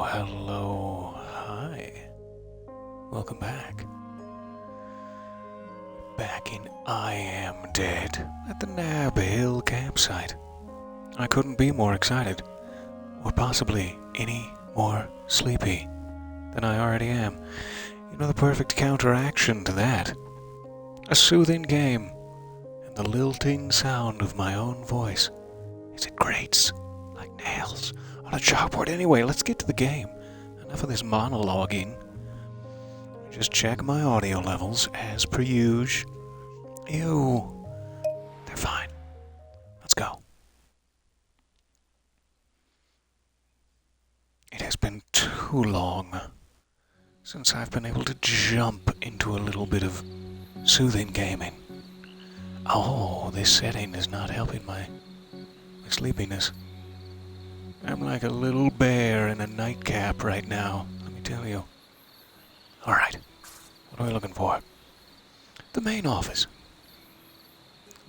Hello, hi. Welcome back. Back in I Am Dead at the Nab Hill campsite. I couldn't be more excited, or possibly any more sleepy than I already am. You know, the perfect counteraction to that. A soothing game, and the lilting sound of my own voice as it grates like nails on a chalkboard. Anyway, let's get to the game. Enough of this monologuing. Just check my audio levels as per usual. Ew. They're fine. Let's go. It has been too long since I've been able to jump into a little bit of soothing gaming. Oh, this setting is not helping my sleepiness. I'm like a little bear in a nightcap right now, let me tell you. Alright, what are we looking for? The main office.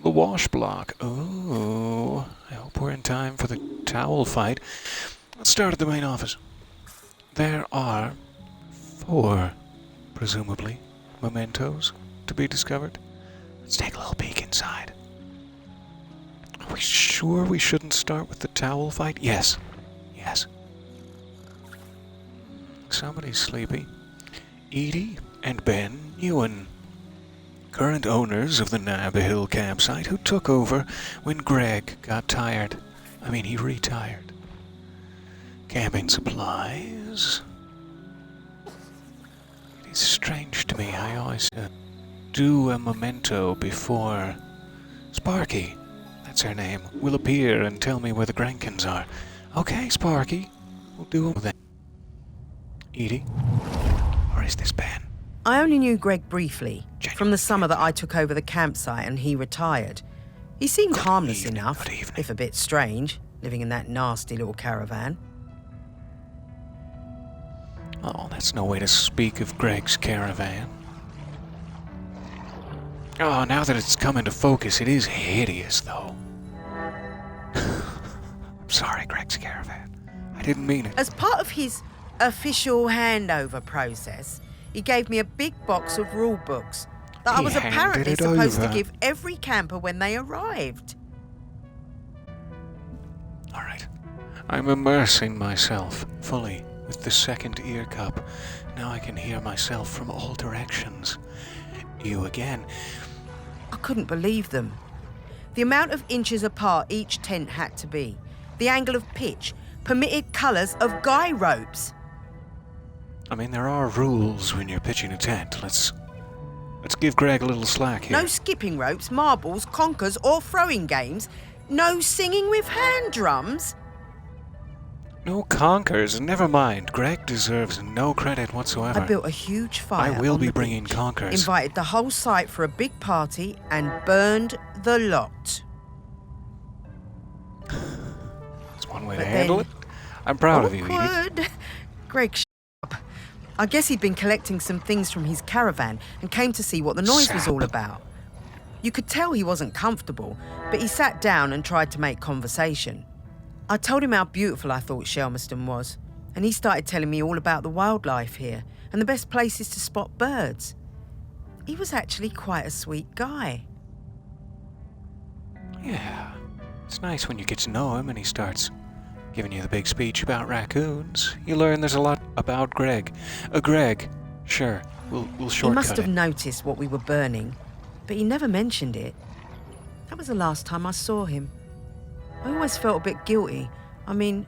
The wash block. Oh, I hope we're in time for the towel fight. Let's start at the main office. There are 4, presumably, mementos to be discovered. Let's take a little peek inside. Are we sure we shouldn't start with the towel fight? Yes. Yes. Somebody's sleepy. Edie and Ben Ewan, current owners of the Nab Hill campsite, who took over when Greg got tired. He retired. Camping supplies. It is strange to me. I always do a memento before Sparky, that's her name, will appear and tell me where the Grankins are. Okay, Sparky, we'll do them then. Edie, or is this Ben? I only knew Greg briefly, from the summer that I took over the campsite and he retired. He seemed harmless enough, if a bit strange, living in that nasty little caravan. Oh, that's no way to speak of Greg's caravan. Oh, now that it's come into focus, it is hideous, though. I'm sorry, Greg's caravan. I didn't mean it. As part of his official handover process, he gave me a big box of rule books that I was apparently supposed to give every camper when they arrived. All right. I'm immersing myself fully with the second ear cup. Now I can hear myself from all directions. You again. I couldn't believe them. The amount of inches apart each tent had to be. The angle of pitch. Permitted colours of guy ropes. There are rules when you're pitching a tent. Let's give Greg a little slack here. No skipping ropes, marbles, conkers or throwing games. No singing with hand drums. No conkers. Never mind. Greg deserves no credit whatsoever. I built a huge fire. I will on be the bringing beach, conkers. Invited the whole site for a big party and burned the lot. That's one way to handle it. I'm proud of you, Edie. Greg, up. I guess he'd been collecting some things from his caravan and came to see what the noise was all about. You could tell he wasn't comfortable, but he sat down and tried to make conversation. I told him how beautiful I thought Shelmerston was, and he started telling me all about the wildlife here and the best places to spot birds. He was actually quite a sweet guy. Yeah, it's nice when you get to know him and he starts giving you the big speech about raccoons. You learn there's a lot about Greg. Greg, sure, we'll shortcut it. He must have noticed what we were burning, but he never mentioned it. That was the last time I saw him. I always felt a bit guilty. I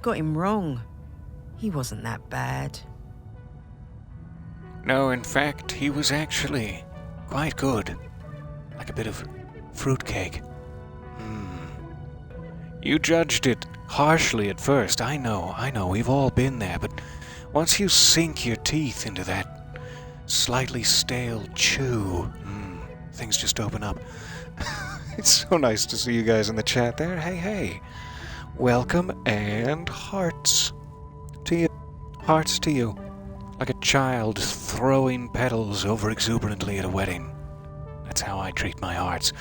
got him wrong. He wasn't that bad. No, in fact, he was actually quite good. Like a bit of fruitcake. You judged it harshly at first. I know, we've all been there, but once you sink your teeth into that slightly stale chew, things just open up. It's so nice to see you guys in the chat there. Hey. Welcome and hearts to you. Hearts to you. Like a child throwing petals over exuberantly at a wedding. That's how I treat my hearts.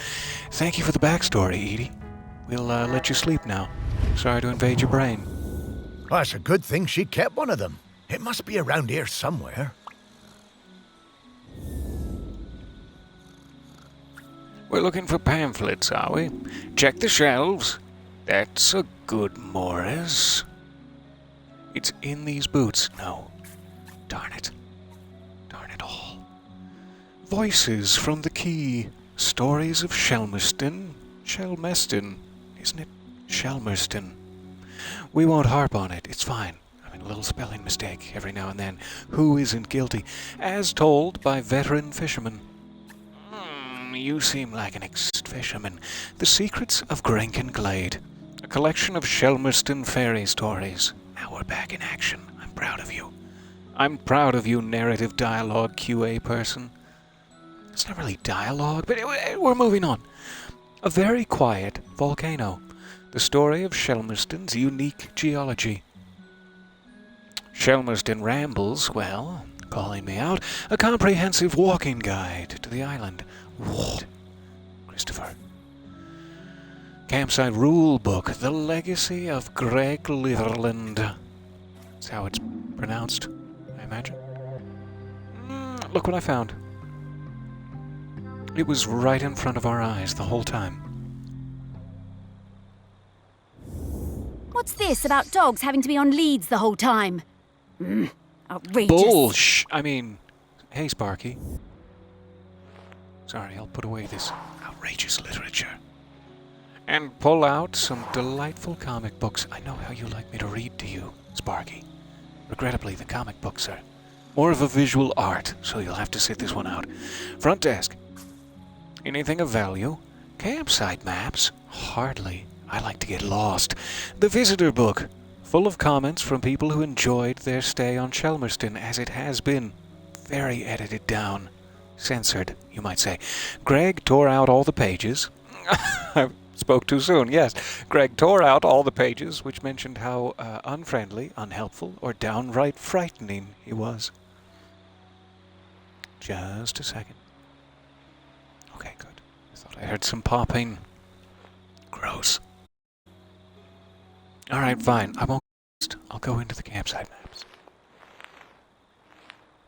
Thank you for the backstory, Edie. We'll let you sleep now. Sorry to invade your brain. Well, it's a good thing she kept one of them. It must be around here somewhere. We're looking for pamphlets, are we? Check the shelves. That's a good Morris. It's in these boots. No. Darn it. Darn it all. Voices from the Key. Stories of Shelmerston. Shelmeston. Isn't it? Shelmerston. We won't harp on it. It's fine. I mean, a little spelling mistake every now and then. Who isn't guilty? As told by veteran fishermen. You seem like an ex-fisherman. The Secrets of Grenkin Glade. A collection of Shelmerston fairy stories. Now we're back in action. I'm proud of you. I'm proud of you, narrative dialogue QA person. It's not really dialogue, but we're moving on. A very quiet volcano. The story of Shelmerston's unique geology. Shelmerston Rambles, well, calling me out, a comprehensive walking guide to the island. What? Christopher. Campsite Rule Book, The Legacy of Greg Litherland. That's how it's pronounced, I imagine. Look what I found. It was right in front of our eyes the whole time. What's this about dogs having to be on leads the whole time? Outrageous. Hey, Sparky. Sorry, I'll put away this outrageous literature. And pull out some delightful comic books. I know how you like me to read to you, Sparky. Regrettably, the comic books are more of a visual art, so you'll have to sit this one out. Front desk. Anything of value? Campsite maps? Hardly. I like to get lost. The visitor book. Full of comments from people who enjoyed their stay on Shelmerston, as it has been. Very edited down. Censored, you might say. Greg tore out all the pages. I spoke too soon, yes. Greg tore out all the pages which mentioned how unfriendly, unhelpful, or downright frightening he was. Just a second. Okay, good. I thought I heard some popping. Gross. Alright, fine. I won't. I'll go into the campsite maps.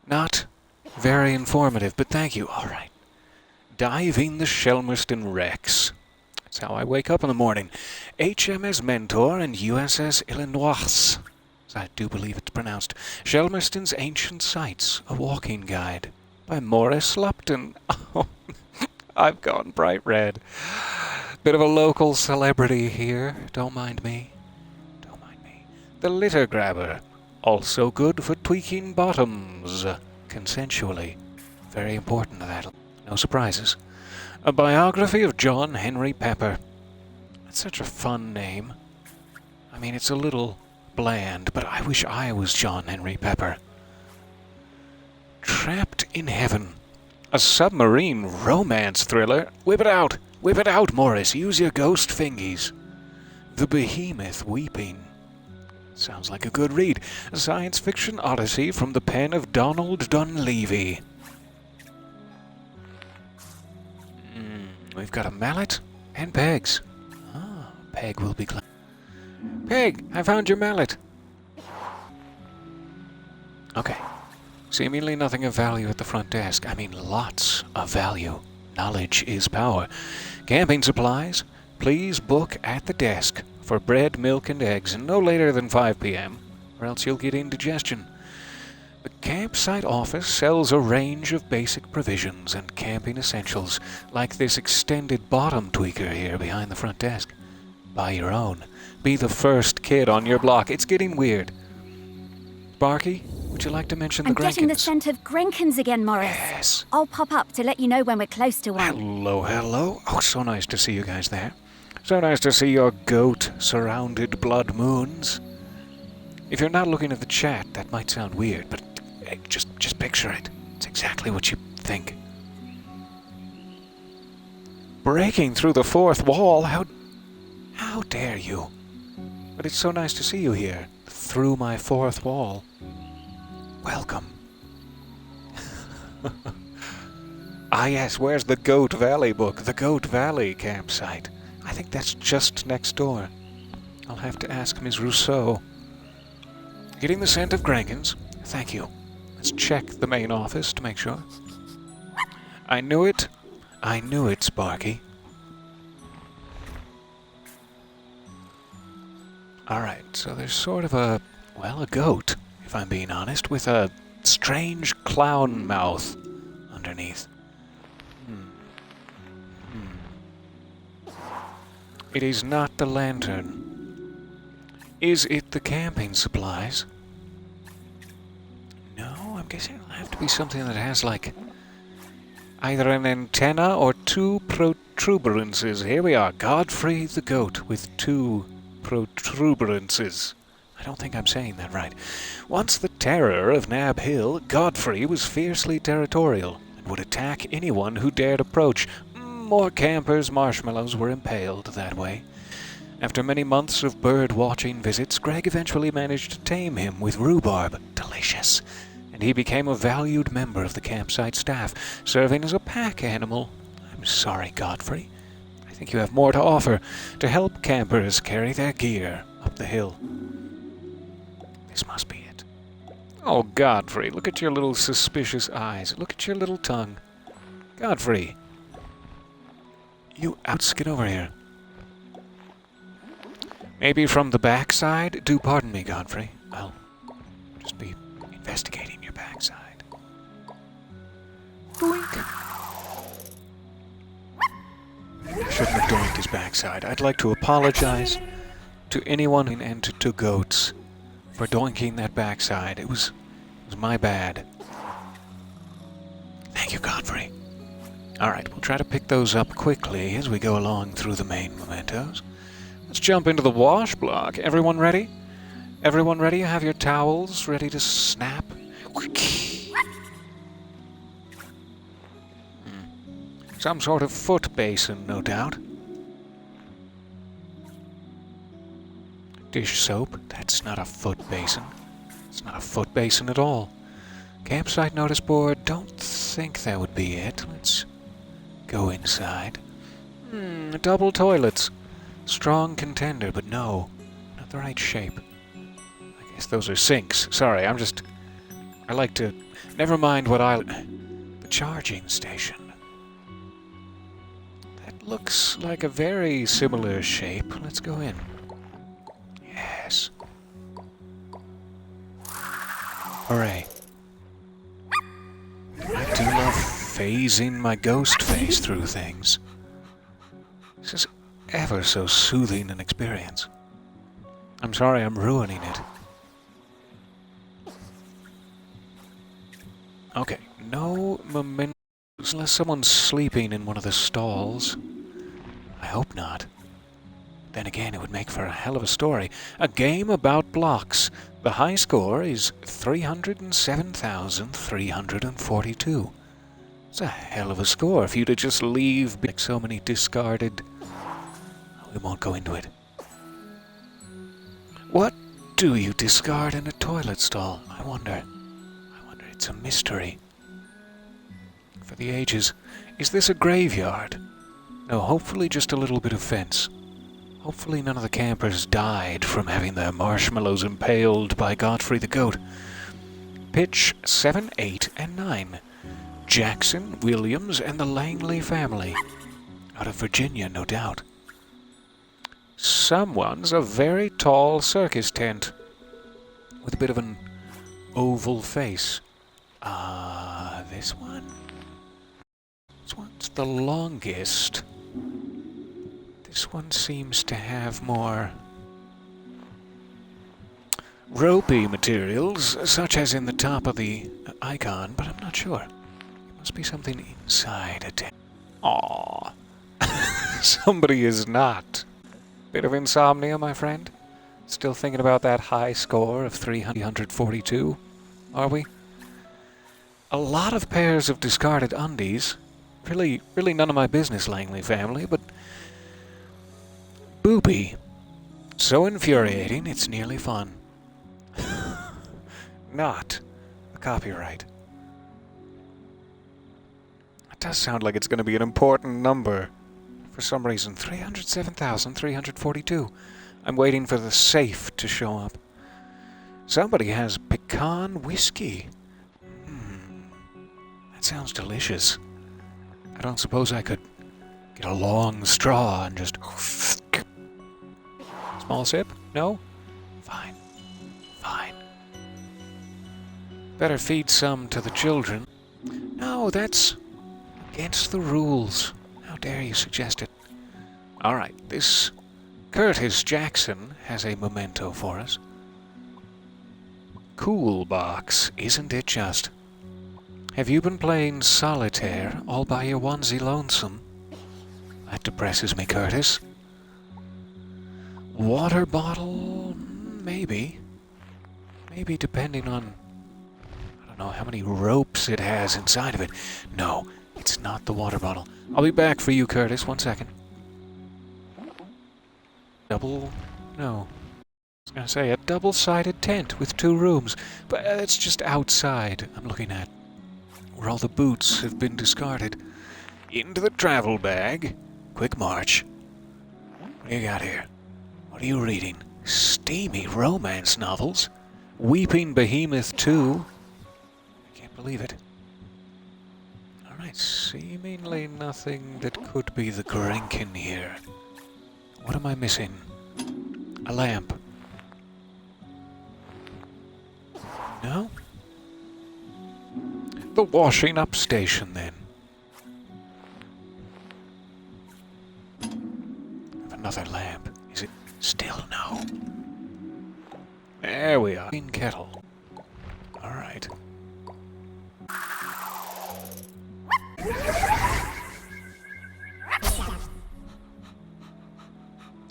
Not very informative, but thank you. Alright. Diving the Shelmerston wrecks. That's how I wake up in the morning. HMS Mentor and USS Illinois. I do believe it's pronounced. Shelmerston's Ancient Sites, a walking guide. By Morris Lupton. Oh, I've gone bright red. Bit of a local celebrity here. Don't mind me. Don't mind me. The Litter Grabber. Also good for tweaking bottoms. Consensually. Very important to that. No surprises. A biography of John Henry Pepper. That's such a fun name. I mean, it's a little bland, but I wish I was John Henry Pepper. Trapped in Heaven. A submarine romance thriller. Whip it out! Whip it out, Morris! Use your ghost fingies. The Behemoth Weeping. Sounds like a good read. A science fiction odyssey from the pen of Donald Dunleavy. We've got a mallet and pegs. Ah, Peg will be glad. Peg, I found your mallet. Okay. Seemingly nothing of value at the front desk. I mean, lots of value. Knowledge is power. Camping supplies. Please book at the desk for bread, milk, and eggs, no later than 5 p.m., or else you'll get indigestion. The campsite office sells a range of basic provisions and camping essentials, like this extended bottom tweaker here behind the front desk. Buy your own. Be the first kid on your block. It's getting weird. Sparky, would you like to mention the Grenkins? I'm getting the scent of Grenkins again, Morris. Yes. I'll pop up to let you know when we're close to one. Hello, hello. Oh, so nice to see you guys there. So nice to see your goat-surrounded blood moons. If you're not looking at the chat, that might sound weird, but hey, just picture it. It's exactly what you think. Breaking through the fourth wall? How dare you? But it's so nice to see you here, through my fourth wall. Welcome. Ah yes, where's the Goat Valley book? The Goat Valley campsite. I think that's just next door. I'll have to ask Ms. Rousseau. getting the scent of Grankins. Thank you. Let's check the main office to make sure. I knew it. I knew it, Sparky. Alright, so there's sort of a goat, if I'm being honest, with a strange clown mouth underneath. It is not the lantern. Is it the camping supplies? No, I'm guessing it'll have to be something that has, like, either an antenna or two protuberances. Here we are, Godfrey the goat with two protuberances. I don't think I'm saying that right. Once the terror of Nab Hill, Godfrey was fiercely territorial and would attack anyone who dared approach. More campers' marshmallows were impaled that way. After many months of bird-watching visits, Greg eventually managed to tame him with rhubarb. Delicious. And he became a valued member of the campsite staff, serving as a pack animal. I'm sorry, Godfrey. I think you have more to offer to help campers carry their gear up the hill. This must be it. Oh, Godfrey, look at your little suspicious eyes. Look at your little tongue. Godfrey. You get over here. Maybe from the backside? Do pardon me, Godfrey. I'll just be investigating your backside. Boink. I shouldn't have doinked his backside. I'd like to apologize to anyone and to goats for doinking that backside. It was my bad. Thank you, Godfrey. Alright, we'll try to pick those up quickly as we go along through the main mementos. Let's jump into the wash block. Everyone ready? Everyone ready? You have your towels ready to snap? Some sort of foot basin, no doubt. Dish soap? That's not a foot basin. It's not a foot basin at all. Campsite notice board? Don't think that would be it. Let's go inside. Double toilets. Strong contender, but no. Not the right shape. I guess those are sinks. Sorry, I like to... Never mind what the charging station. That looks like a very similar shape. Let's go in. Yes. Hooray. I do love phasing my ghost face through things. This is ever so soothing an experience. I'm sorry I'm ruining it. Okay, no mementos unless someone's sleeping in one of the stalls. I hope not. Then again, it would make for a hell of a story. A game about blocks. The high score is 307,342. It's a hell of a score if you to just leave like so many discarded... We won't go into it. What do you discard in a toilet stall? I wonder. It's a mystery. For the ages. Is this a graveyard? No, hopefully just a little bit of fence. Hopefully none of the campers died from having their marshmallows impaled by Godfrey the Goat. Pitch 7, 8, and 9. Jackson, Williams, and the Langley family. Out of Virginia, no doubt. Someone's a very tall circus tent. With a bit of an oval face. This one? This one's the longest. This one seems to have more ropey materials, such as in the top of the icon, but I'm not sure. It must be something inside a tent. Aww. Somebody is not. Bit of insomnia, my friend? Still thinking about that high score of 342, are we? A lot of pairs of discarded undies. Really none of my business, Langley family, but... Booby. So infuriating, it's nearly fun. Not a copyright. It does sound like it's going to be an important number. For some reason, 307,342. I'm waiting for the safe to show up. Somebody has pecan whiskey. That sounds delicious. I don't suppose I could get a long straw and just... Small sip? No? Fine. Fine. Better feed some to the children. No, that's against the rules. How dare you suggest it? Alright, this Curtis Jackson has a memento for us. Cool box, isn't it just? Have you been playing solitaire all by your onesie lonesome? That depresses me, Curtis. Water bottle? Maybe. Maybe depending on... I don't know how many ropes it has inside of it. No, it's not the water bottle. I'll be back for you, Curtis. 1 second. No. I was going to say a double-sided tent with 2 rooms. But it's just outside I'm looking at. Where all the boots have been discarded. Into the travel bag. Quick march. What do you got here? What are you reading? Steamy romance novels? Weeping Behemoth 2? I can't believe it. Alright, seemingly nothing that could be the Grenkin here. What am I missing? A lamp. No? The washing up station, then. Another lamp. Is it still no? There we are. Clean kettle. Alright.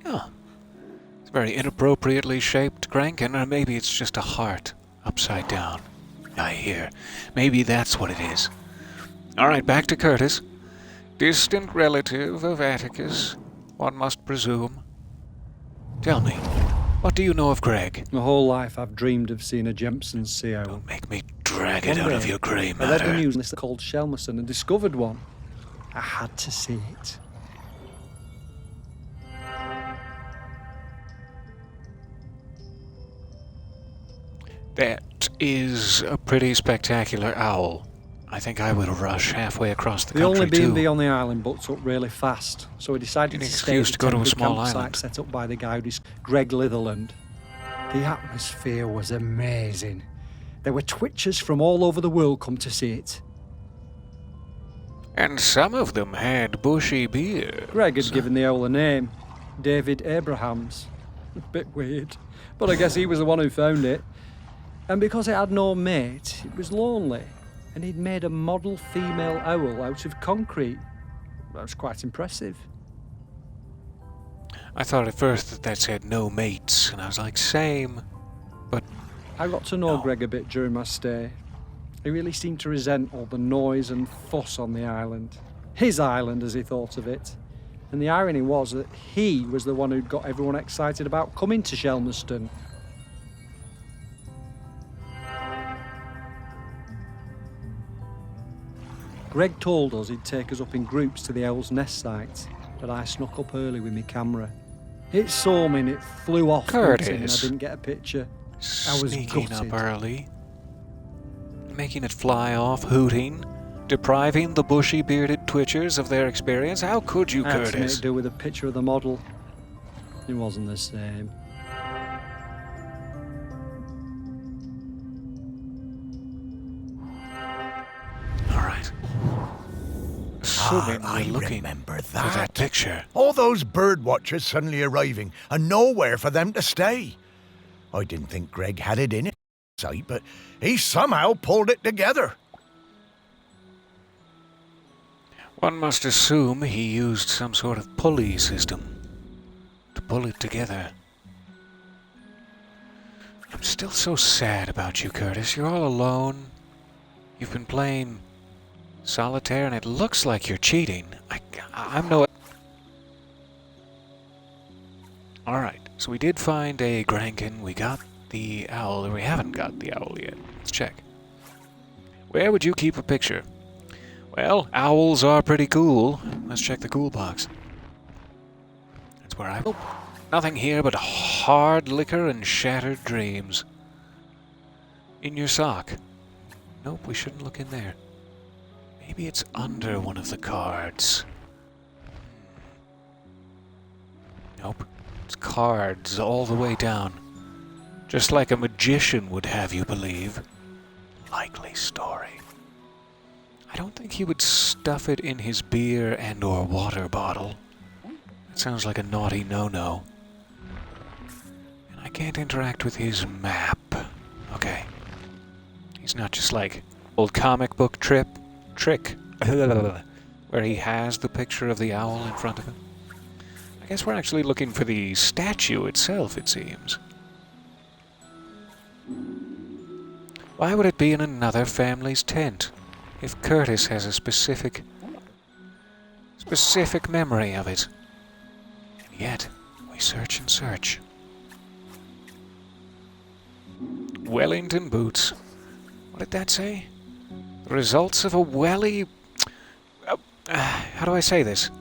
Oh. It's a very inappropriately shaped Grenkin, or maybe it's just a heart upside down. I hear. Maybe that's what it is. Alright, back to Curtis. Distant relative of Atticus, one must presume. Tell me, what do you know of Greg? My whole life I've dreamed of seeing a Jemson's sea owl. Don't make me drag it out of your grey I read the matter. news list called Shelmerson and discovered one. I had to see it. That is a pretty spectacular owl. I think I would rush halfway across the The country only too. B&B on the island booked up really fast, so we decided An to stay excuse at to go to a temporary small campsite island. set up by the guy who's Greg Litherland. The atmosphere was amazing. There were twitchers from all over the world come to see it. And some of them had bushy beards. Greg had given the owl a name, David Abrahams. A bit weird, but I guess he was the one who found it. And because it had no mate, it was lonely, and he'd made a model female owl out of concrete. That was quite impressive. I thought at first that said no mates, and I was like, same. But I got to know No. Greg a bit during my stay. He really seemed to resent all the noise and fuss on the island. His island, as he thought of it. And the irony was that he was the one who'd got everyone excited about coming to Shelmerston. Greg told us he'd take us up in groups to the owl's nest site, but I snuck up early with my camera. It saw me and it flew off hunting, and I Curtis. didn't get a picture. I was sneaking gutted. up early, making it fly off, hooting, depriving the bushy-bearded twitchers of their experience. How could you, I had to make Curtis? do with a picture of the model. It wasn't the same. All right. Assuming I we're looking remember for that that. picture. All those bird watchers suddenly arriving and nowhere for them to stay. I didn't think Greg had it in his sight, but he somehow pulled it together. One must assume he used some sort of pulley system to pull it together. I'm still so sad about you, Curtis. You're all alone. You've been playing solitaire, and it looks like you're cheating. I'm no... Alright, so we did find a Grenkin. We got the owl, or we haven't got the owl yet. Let's check. Where would you keep a picture? Well, owls are pretty cool. Let's check the cool box. That's where I... Oh, nothing here but hard liquor and shattered dreams. In your sock. Nope, we shouldn't look in there. Maybe it's under one of the cards. Nope. It's cards all the way down. Just like a magician would have you believe. Likely story. I don't think he would stuff it in his beer and or water bottle. That sounds like a naughty no-no. And I can't interact with his map. Okay. He's not just like old comic book trick, where he has the picture of the owl in front of him. I guess we're actually looking for the statue itself, it seems. Why would it be in another family's tent if Curtis has a specific memory of it? And yet, we search and search. Wellington boots. What did that say? The results of a welly... how do I say this?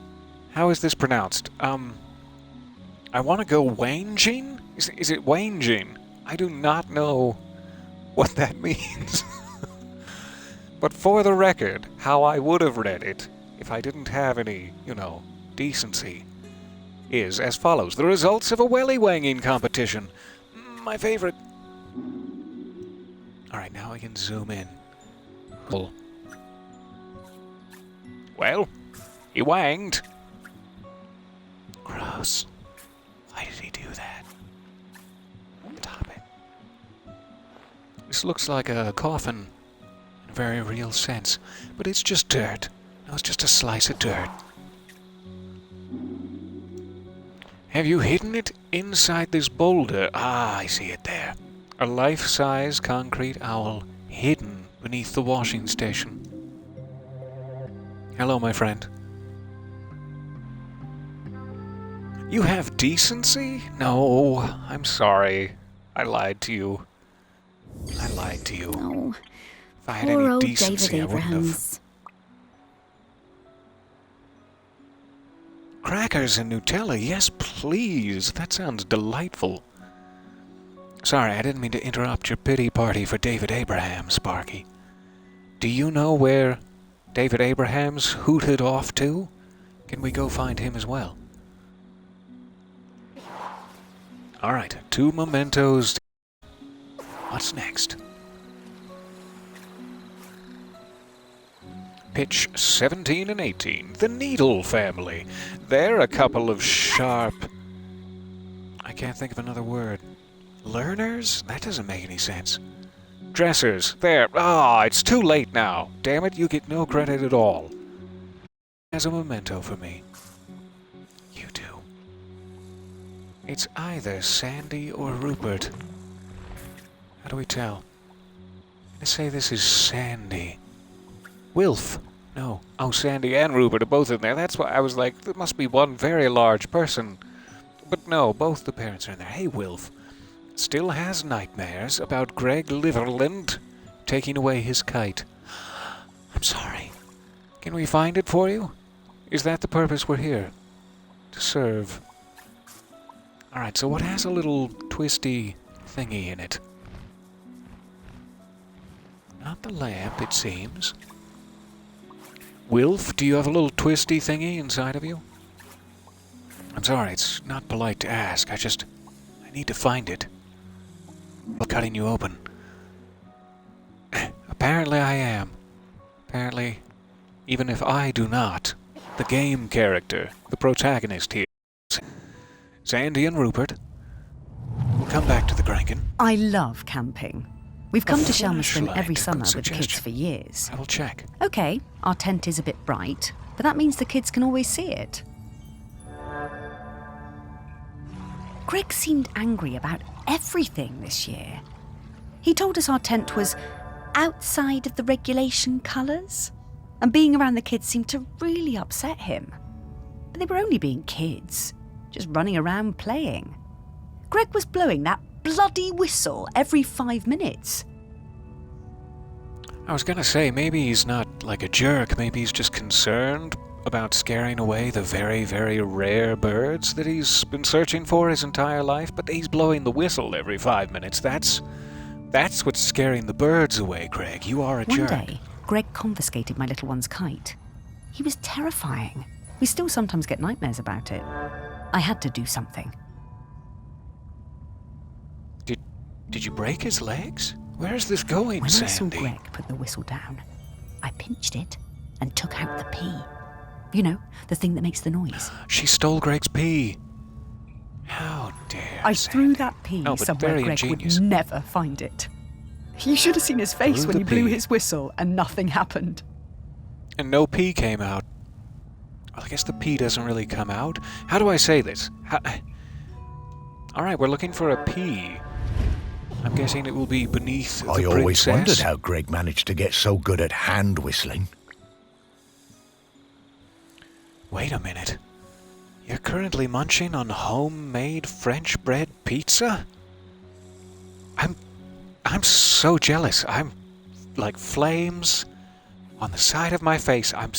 How is this pronounced? I want to go Wanging? Is it Wanging? I do not know what that means. But for the record, how I would have read it, if I didn't have any, decency, is as follows. The results of a welly-wanging competition. My favorite. Alright, now I can zoom in. Cool. Well, he wanged. Gross. Why did he do that? Stop it. This looks like a coffin in a very real sense, but it's just dirt. No, it's just a slice of dirt. Have you hidden it inside this boulder? Ah, I see it there. A life-size concrete owl hidden beneath the washing station. Hello, my friend. You have decency? No, I'm sorry. I lied to you. I lied to you. Oh, If I had poor any old decency, David I wouldn't have. Abrahams. Crackers and Nutella, yes, please. That sounds delightful. Sorry, I didn't mean to interrupt your pity party for David Abrahams, Sparky. Do you know where David Abrahams hooted off to? Can we go find him as well? Alright, 2 mementos. What's next? Pitch 17 and 18. The Needle family. They're a couple of sharp... I can't think of another word. Learners? That doesn't make any sense. Dressers. There. Ah, it's too late now. Damn it, you get no credit at all. As a memento for me. You do. It's either Sandy or Rupert. How do we tell? Let's say this is Sandy. Wilf. No. Oh, Sandy and Rupert are both in there. That's why I was like, there must be one very large person. But no, both the parents are in there. Hey, Wilf. Still has nightmares about Greg Liverland taking away his kite. I'm sorry. Can we find it for you? Is that the purpose we're here? To serve. Alright, so what has a little twisty thingy in it? Not the lamp, it seems. Wilf, do you have a little twisty thingy inside of you? I'm sorry, it's not polite to ask. I need to find it. I'm cutting you open. Apparently I am. Apparently, even if I do not, the game character, the protagonist here, Sandy and Rupert, will come back to the Grankin. I love camping. We've come to Shelmerston flashlight, every good summer with the kids suggestion. for years. I will check. Okay, our tent is a bit bright, but that means the kids can always see it. Greg seemed angry about everything this year. He told us our tent was outside of the regulation colours, and being around the kids seemed to really upset him. But they were only being kids, just running around playing. Greg was blowing that bloody whistle every 5 minutes. I was gonna say, maybe he's not like a jerk, maybe he's just concerned about scaring away the very, very rare birds that he's been searching for his entire life, but he's blowing the whistle every 5 minutes. That's That's what's scaring the birds away, Greg. You are a One jerk. day, Greg confiscated my little one's kite. He was terrifying. We still sometimes get nightmares about it. I had to do something. Did you break his legs? Where's this going, When I saw Sandy? Greg put the whistle down, I pinched it and took out the pea. You know, the thing that makes the noise. She stole Greg's pea. How dare I Sandy. threw that pea No, but somewhere very Greg ingenious. would never find it. You should have seen his face Blew when he the blew pea. his whistle and nothing happened. And no pea came out. Well, I guess the pea doesn't really come out. How do I say this? All right, we're looking for a pea. I'm guessing it will be beneath the I always princess. wondered how Greg managed to get so good at hand whistling. Wait a minute. You're currently munching on homemade French bread pizza? I'm so jealous. I'm like flames on the side of my face. I'm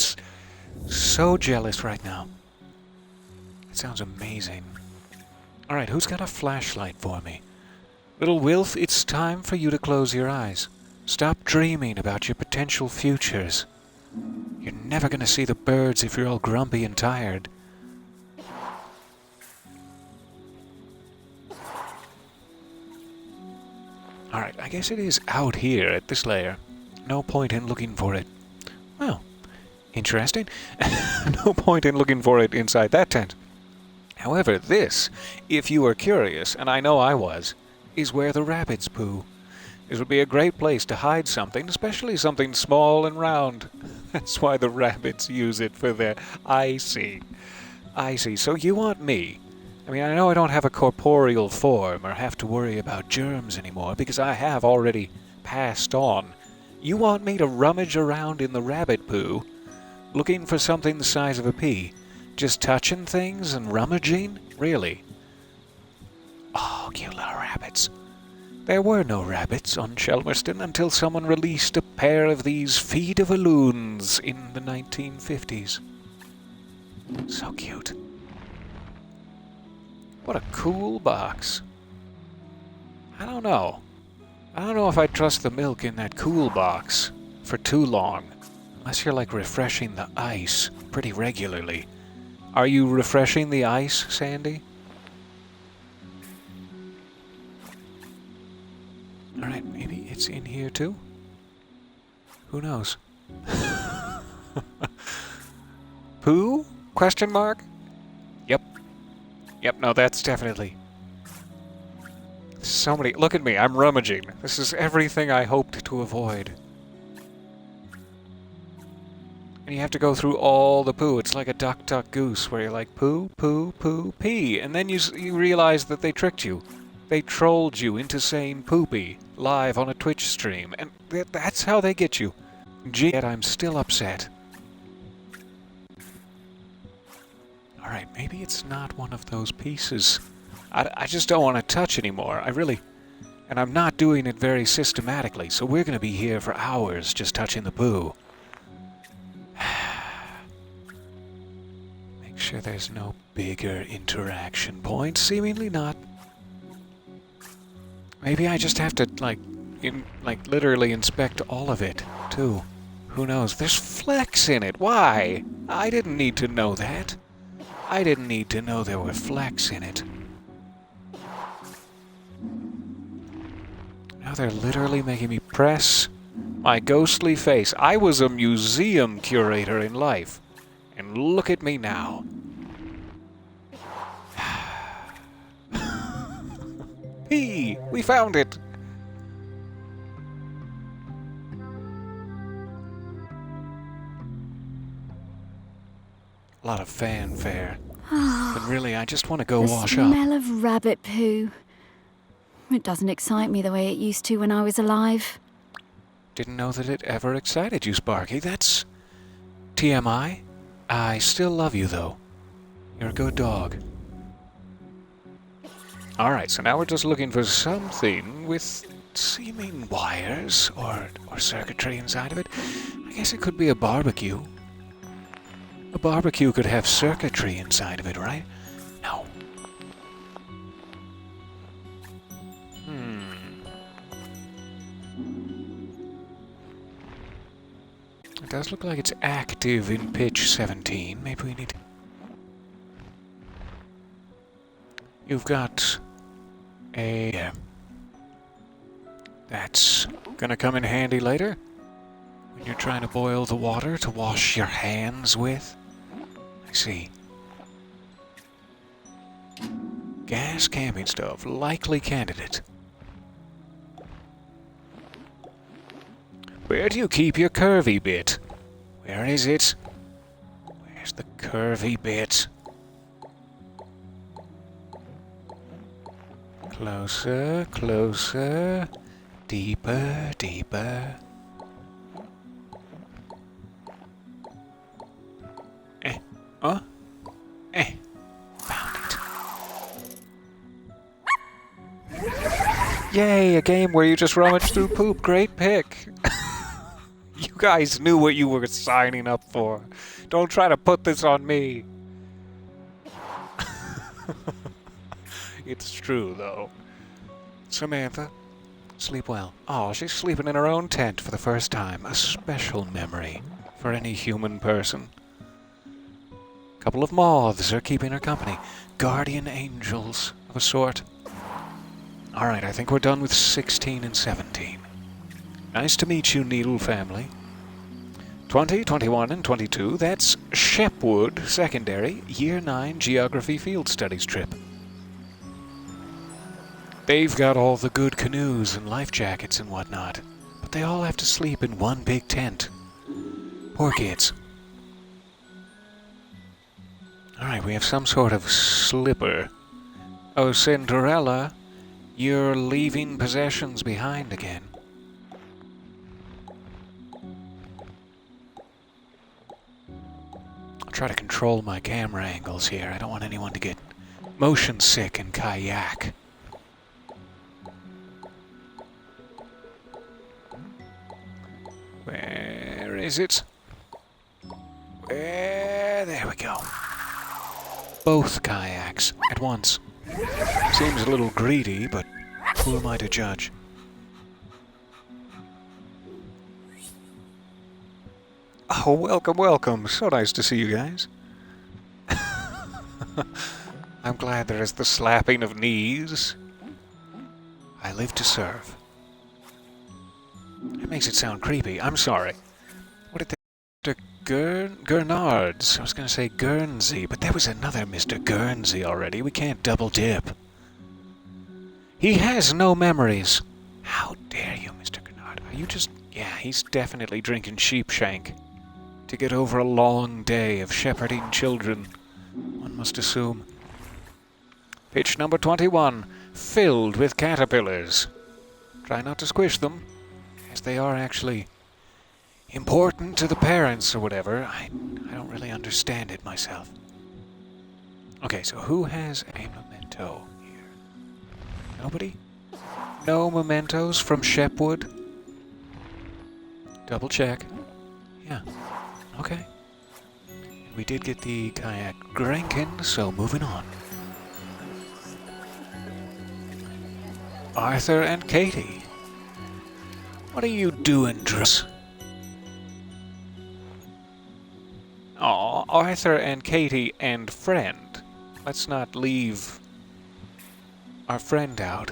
so jealous right now. It sounds amazing. All right, who's got a flashlight for me? Little Wilf, it's time for you to close your eyes. Stop dreaming about your potential futures. You're never going to see the birds if you're all grumpy and tired. Alright, I guess it is out here at this layer. No point in looking for it. Well, interesting. No point in looking for it inside that tent. However, this, if you were curious, and I know I was, is where the rabbits poo. This would be a great place to hide something, especially something small and round. That's why the rabbits use it for their... I see. So you want me... I mean, I know I don't have a corporeal form or have to worry about germs anymore because I have already passed on. You want me to rummage around in the rabbit poo, looking for something the size of a pea? Just touching things and rummaging? Really? Oh, cute little rabbits. There were no rabbits on Chelmerston until someone released a pair of these feed-a-balloons in the 1950s. So cute. What a cool box. I don't know. I don't know if I trust the milk in that cool box for too long. Unless you're like refreshing the ice pretty regularly. Are you refreshing the ice, Sandy? Alright, maybe it's in here too? Who knows? Pooh? Question mark? Yep, no, that's definitely... So many... Look at me, I'm rummaging. This is everything I hoped to avoid. And you have to go through all the poo. It's like a Duck, Duck, Goose, where you're like, poo, poo, poo, pee. And then you realize that they tricked you. They trolled you into saying poopy live on a Twitch stream. And that's how they get you. Yet I'm still upset. Alright, maybe it's not one of those pieces. I just don't want to touch anymore. I really... And I'm not doing it very systematically, so we're going to be here for hours just touching the poo. Make sure there's no bigger interaction points. Seemingly not. Maybe I just have to, literally inspect all of it, too. Who knows? There's flecks in it. Why? I didn't need to know that. I didn't need to know there were flecks in it. Now they're literally making me press my ghostly face. I was a museum curator in life. And look at me now. Pea! We found it! A lot of fanfare. But really, I just want to go The wash up. smell of rabbit poo. It doesn't excite me the way it used to when I was alive. Didn't know that it ever excited you, Sparky. That's TMI. I still love you, though. You're a good dog. Alright, so now we're just looking for something with seeming wires or circuitry inside of it. I guess it could be a barbecue. A barbecue could have circuitry inside of it, right? No. does look like it's active in pitch 17. Maybe we need... You've got a... That's gonna come in handy later when you're trying to boil the water to wash your hands with. I see. Gas camping stove, likely candidate. Where do you keep your curvy bit? Where is it? Where's the curvy bit? Closer, closer. Deeper, deeper. Found it. Yay, a game where you just rummage through poop. Great pick. You guys knew what you were signing up for. Don't try to put this on me. It's true, though. Samantha, sleep well. Oh, she's sleeping in her own tent for the first time. A special memory for any human person. A couple of moths are keeping her company. Guardian angels of a sort. Alright, I think we're done with 16 and 17. Nice to meet you, Needle family. 20, 21, and 22, that's Shepwood Secondary, Year 9 Geography Field Studies trip. They've got all the good canoes and life jackets and whatnot, but they all have to sleep in one big tent. Poor kids. Alright, we have some sort of slipper. Oh, Cinderella, you're leaving possessions behind again. I'll try to control my camera angles here. I don't want anyone to get motion sick in kayak. Where is it? There we go. Both kayaks at once. Seems a little greedy, but who am I to judge? Oh, welcome, welcome. So nice to see you guys. I'm glad there is the slapping of knees. I live to serve. That makes it sound creepy. I'm sorry. What did they... Mr. Gurnards. I was going to say Guernsey, but there was another Mr. Guernsey already. We can't double dip. He has no memories. How dare you, Mr. Gurnard? Are you just... Yeah, he's definitely drinking sheepshank to get over a long day of shepherding children, one must assume. Pitch number 21, filled with caterpillars. Try not to squish them, as they are actually important to the parents or whatever. I don't really understand it myself. Okay, so who has a memento here? Nobody? No mementos from Shepwood? Double check. Yeah. Okay. We did get the kayak Grankin, so moving on. Arthur and Katie. What are you doing, Druss? Aw, Arthur and Katie and friend. Let's not leave our friend out.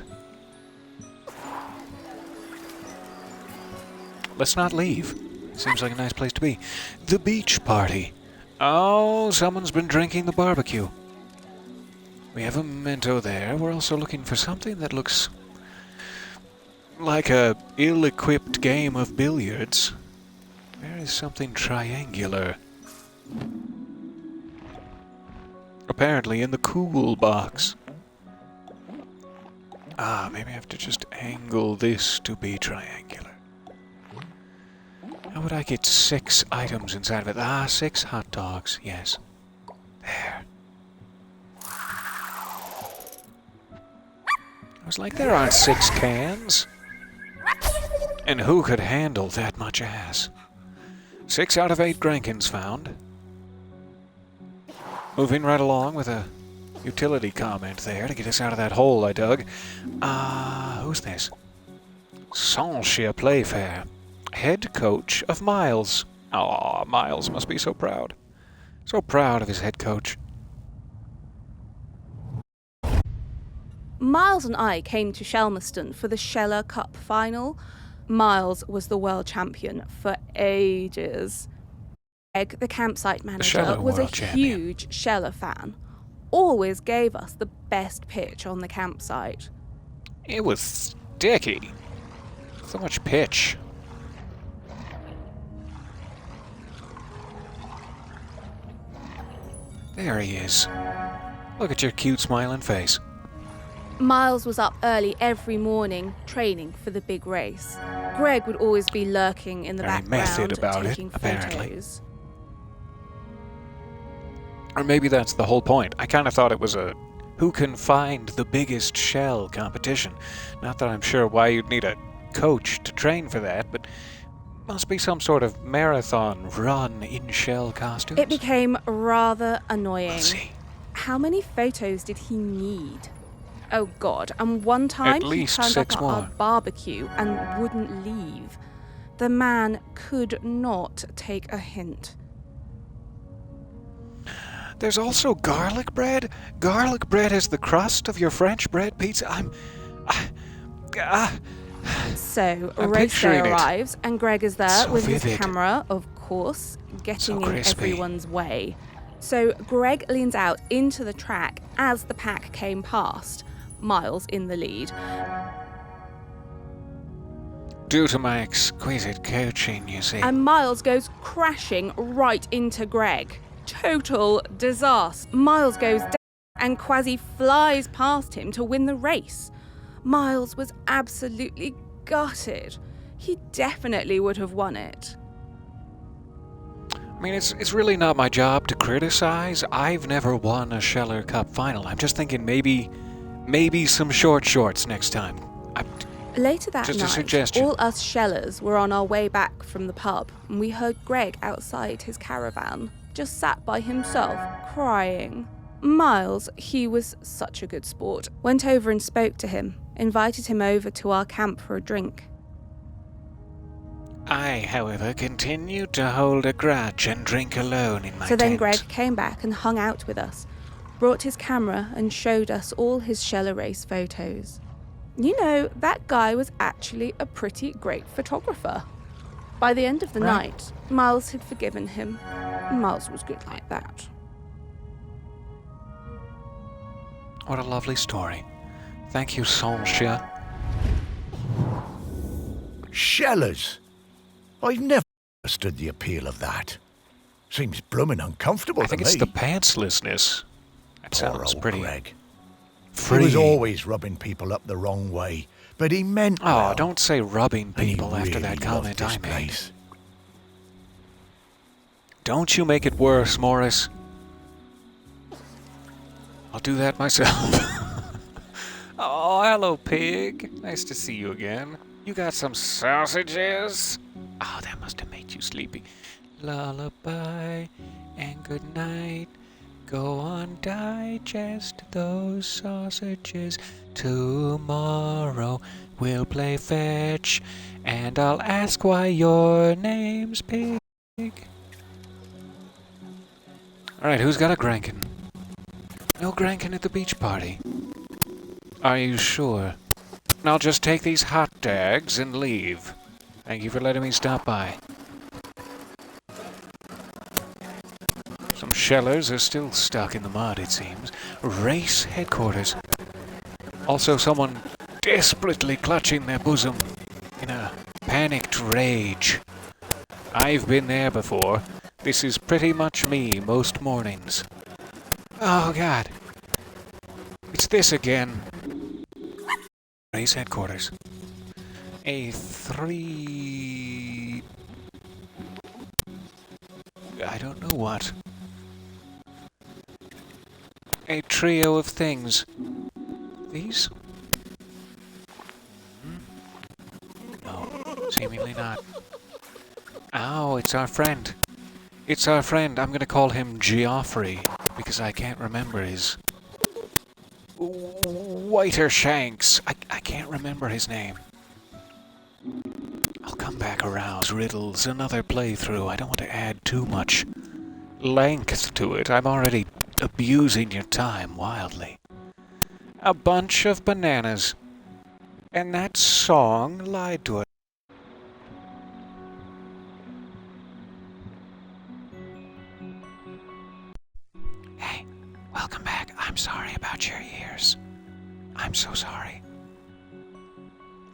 Let's not leave. Seems like a nice place to be. The beach party. Oh, someone's been drinking the barbecue. We have a memento there. We're also looking for something that looks like a ill-equipped game of billiards. Where is something triangular? Apparently in the cool box. Ah, maybe I have to just angle this to be triangular. How would I get 6 items inside of it? Ah, 6 hot dogs, yes. There. I was like, there aren't 6 cans. And who could handle that much ass? 6 out of 8 Grankins found. Moving right along with a utility comment there to get us out of that hole I dug. Who's this? Sanchia Playfair, head coach of Miles. Aw, Miles must be so proud. So proud of his head coach. Miles and I came to Shelmerston for the Sheller Cup final. Miles was the world champion for ages. Greg, the campsite manager, Sheller was a world champion. huge Sheller fan. Always gave us the best pitch on the campsite. It was sticky. So much pitch. There he is. Look at your cute smiling face. Miles was up early every morning, training for the big race. Greg would always be lurking in the Very method background, about it, taking apparently. photos. Or maybe that's the whole point. I kind of thought it was a who can find the biggest shell competition. Not that I'm sure why you'd need a coach to train for that, but must be some sort of marathon run in shell costumes. It became rather annoying. We'll see. How many photos did he need? Oh God, and one time At he least turned 6 up at our more. barbecue and wouldn't leave. The man could not take a hint. There's also garlic bread. Garlic bread is the crust of your French bread pizza. So, I'm race day picturing it. arrives, and Greg is there So with his vivid. camera, of course, getting in crispy. everyone's way. So, Greg leans out into the track as the pack came past, Miles in the lead. Due to my exquisite coaching, you see. And Miles goes crashing right into Greg. Total disaster. Miles goes down and Kwasi flies past him to win the race. Miles was absolutely gutted. He definitely would have won it. I mean, it's really not my job to criticize. I've never won a Sheller Cup final. I'm just thinking maybe some short shorts next time. Later that Just a night, suggestion. all us Shellers were on our way back from the pub, and we heard Greg outside his caravan, just sat by himself, crying. Miles, he was such a good sport, went over and spoke to him, invited him over to our camp for a drink. I, however, continued to hold a grudge and drink alone in my So then tent. Greg came back and hung out with us, brought his camera and showed us all his Sheller race photos. You know, that guy was actually a pretty great photographer. By the end of the Right. night, Miles had forgiven him. Miles was good like that. What a lovely story. Thank you, Sonshia. Shellers. I've never understood the appeal of that. Seems bloomin' uncomfortable I think to it's me. the pantslessness. That Poor sounds old pretty Greg. free. He was always rubbing people up the wrong way, but he meant Oh, well. don't say rubbing and he people after really that loved comment this I made. place. Don't you make it worse, Morris. I'll do that myself. Oh, hello, pig. Nice to see you again. You got some sausages? Oh, that must have made you sleepy. Lullaby and good night. Go on, digest those sausages. Tomorrow we'll play fetch, and I'll ask why your name's Pig. Alright, who's got a Grankin? No Grankin at the beach party. Are you sure? I'll just take these hot dogs and leave. Thank you for letting me stop by. Some Shellers are still stuck in the mud, it seems. Race headquarters. Also someone desperately clutching their bosom in a panicked rage. I've been there before. This is pretty much me most mornings. Oh, God. It's this again. Race headquarters. A 3... I don't know what. A trio of things. These? No, seemingly not. Oh, it's our friend. It's our friend. I'm gonna call him Geoffrey, because I can't remember his... Whiter Shanks. I can't remember his name. Oh, come come back around. Riddles, another playthrough. I don't want to add too much length to it. I'm already abusing your time wildly. A bunch of bananas. And that song lied to us. Hey, welcome back. I'm sorry about your ears. I'm so sorry.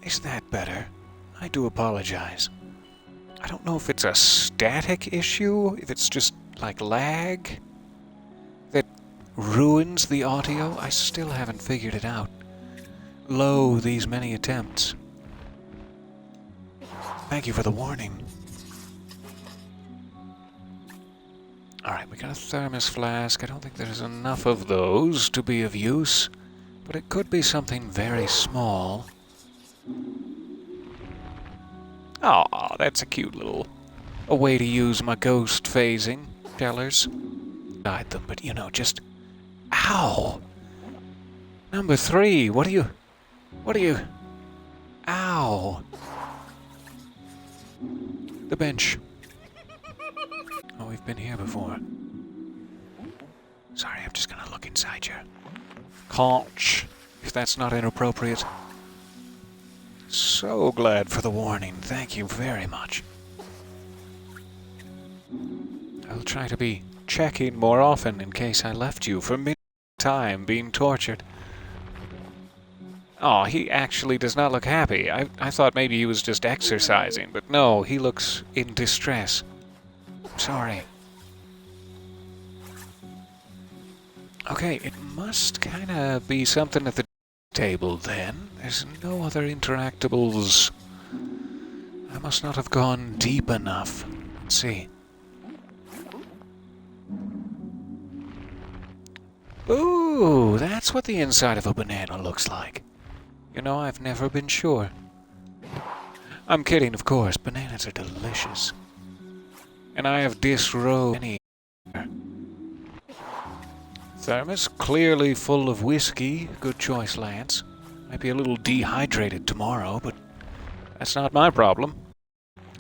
Is that better? I do apologize. I don't know if it's a static issue, if it's just like lag that ruins the audio. I still haven't figured it out. Lo, these many attempts. Thank you for the warning. Alright, we got a thermos flask. I don't think there's enough of those to be of use, but it could be something very small. Aw, that's a cute little a way to use my ghost phasing tellers. Guide them, but you know, just ow. Number 3, what are you? Ow. The bench. Oh, we've been here before. Sorry, I'm just gonna look inside your conch, if that's not inappropriate. So glad for the warning. Thank you very much. I'll try to be checking more often in case I left you for mid-time being tortured. Oh, he actually does not look happy. I thought maybe he was just exercising, but no, he looks in distress. Sorry. Okay, it must kinda be something at the table then. There's no other interactables. I must not have gone deep enough. Let's see. Ooh, that's what the inside of a banana looks like. You know, I've never been sure. I'm kidding, of course. Bananas are delicious. And I have disrobed any. Thermos, clearly full of whiskey. Good choice, Lance. Might be a little dehydrated tomorrow, but that's not my problem.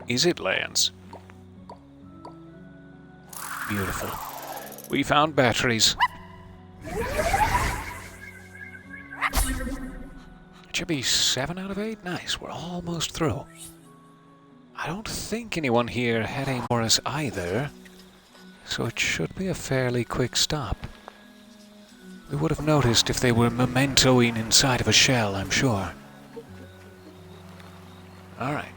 Is it, Lance? Beautiful. We found batteries. It should be 7 out of 8. Nice, we're almost through. I don't think anyone here had a Morris either, so it should be a fairly quick stop. We would have noticed if they were mementoing inside of a shell, I'm sure. Alright.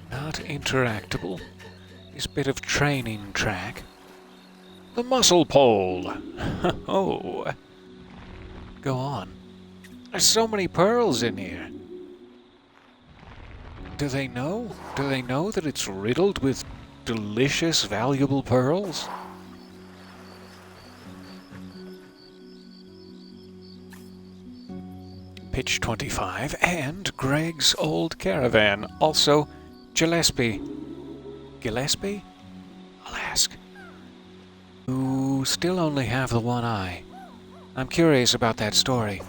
Not interactable. This bit of training track. The muscle pole! Oh. Go on. There's so many pearls in here. Do they know? Do they know that it's riddled with delicious, valuable pearls? Pitch 25 and Greg's old caravan. Also, Gillespie. Gillespie? I'll ask. You still only have the one eye. I'm curious about that story.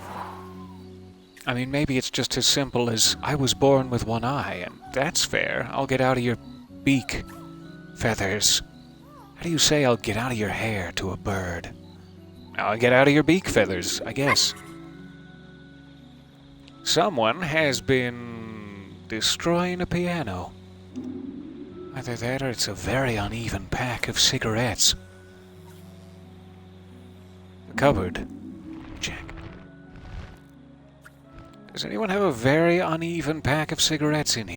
I mean, maybe it's just as simple as I was born with one eye, and that's fair. I'll get out of your beak feathers. How do you say I'll get out of your hair to a bird? I'll get out of your beak feathers, I guess. Someone has been destroying a piano. Either that or it's a very uneven pack of cigarettes. The cupboard. Check. Does anyone have a very uneven pack of cigarettes in here?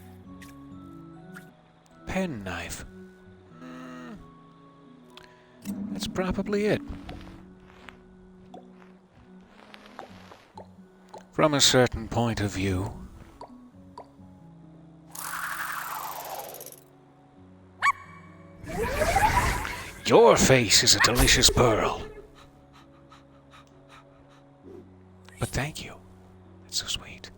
Penknife. That's probably it. From a certain point of view. Your face is a delicious pearl. But thank you. That's so sweet.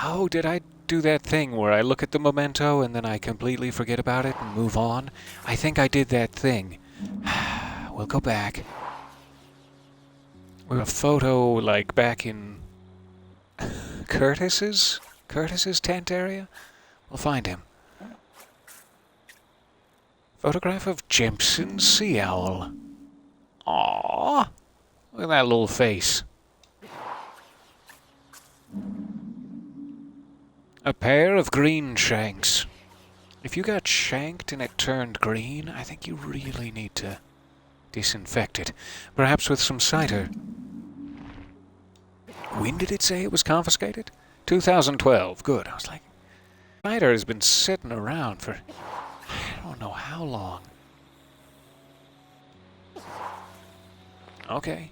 Oh, did I do that thing where I look at the memento and then I completely forget about it and move on? I think I did that thing. We'll go back. with a photo like back in Curtis's tent area. We'll find him. Photograph of Jempson Sea Owl. Aww. Look at that little face. A pair of green shanks. If you got shanked and it turned green, I think you really need to disinfect it. Perhaps with some cider. When did it say it was confiscated? 2012. Good. I was like, cider has been sitting around for I don't know how long. Okay.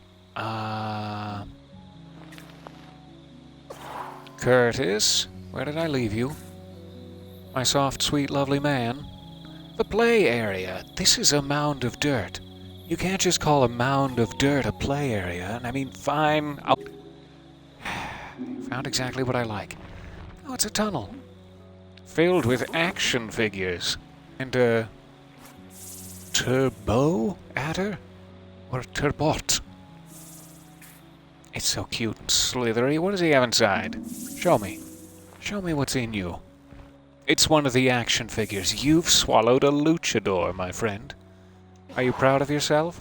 Curtis, where did I leave you? My soft, sweet, lovely man. The play area. This is a mound of dirt. You can't just call a mound of dirt a play area. And I mean, fine. Found exactly what I like. Oh, it's a tunnel. Filled with action figures. And a turbo adder? Or a turbot? It's so cute and slithery. What does he have inside? Show me. Show me what's in you. It's one of the action figures. You've swallowed a luchador, my friend. Are you proud of yourself?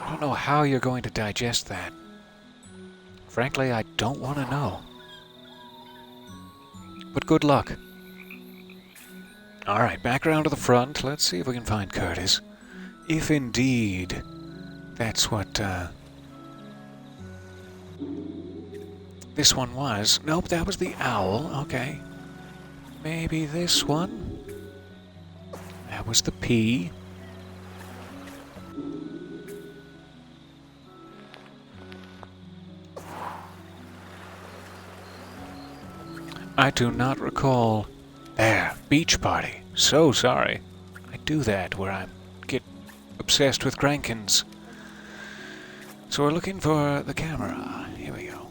I don't know how you're going to digest that. Frankly, I don't want to know. But good luck. Alright, back around to the front. Let's see if we can find Curtis. If indeed that's what, this one was. Nope, that was the owl. Okay. Maybe this one? That was the P. I do not recall. There, beach party. So sorry. I do that where I get obsessed with Grankins. So we're looking for the camera. Here we go.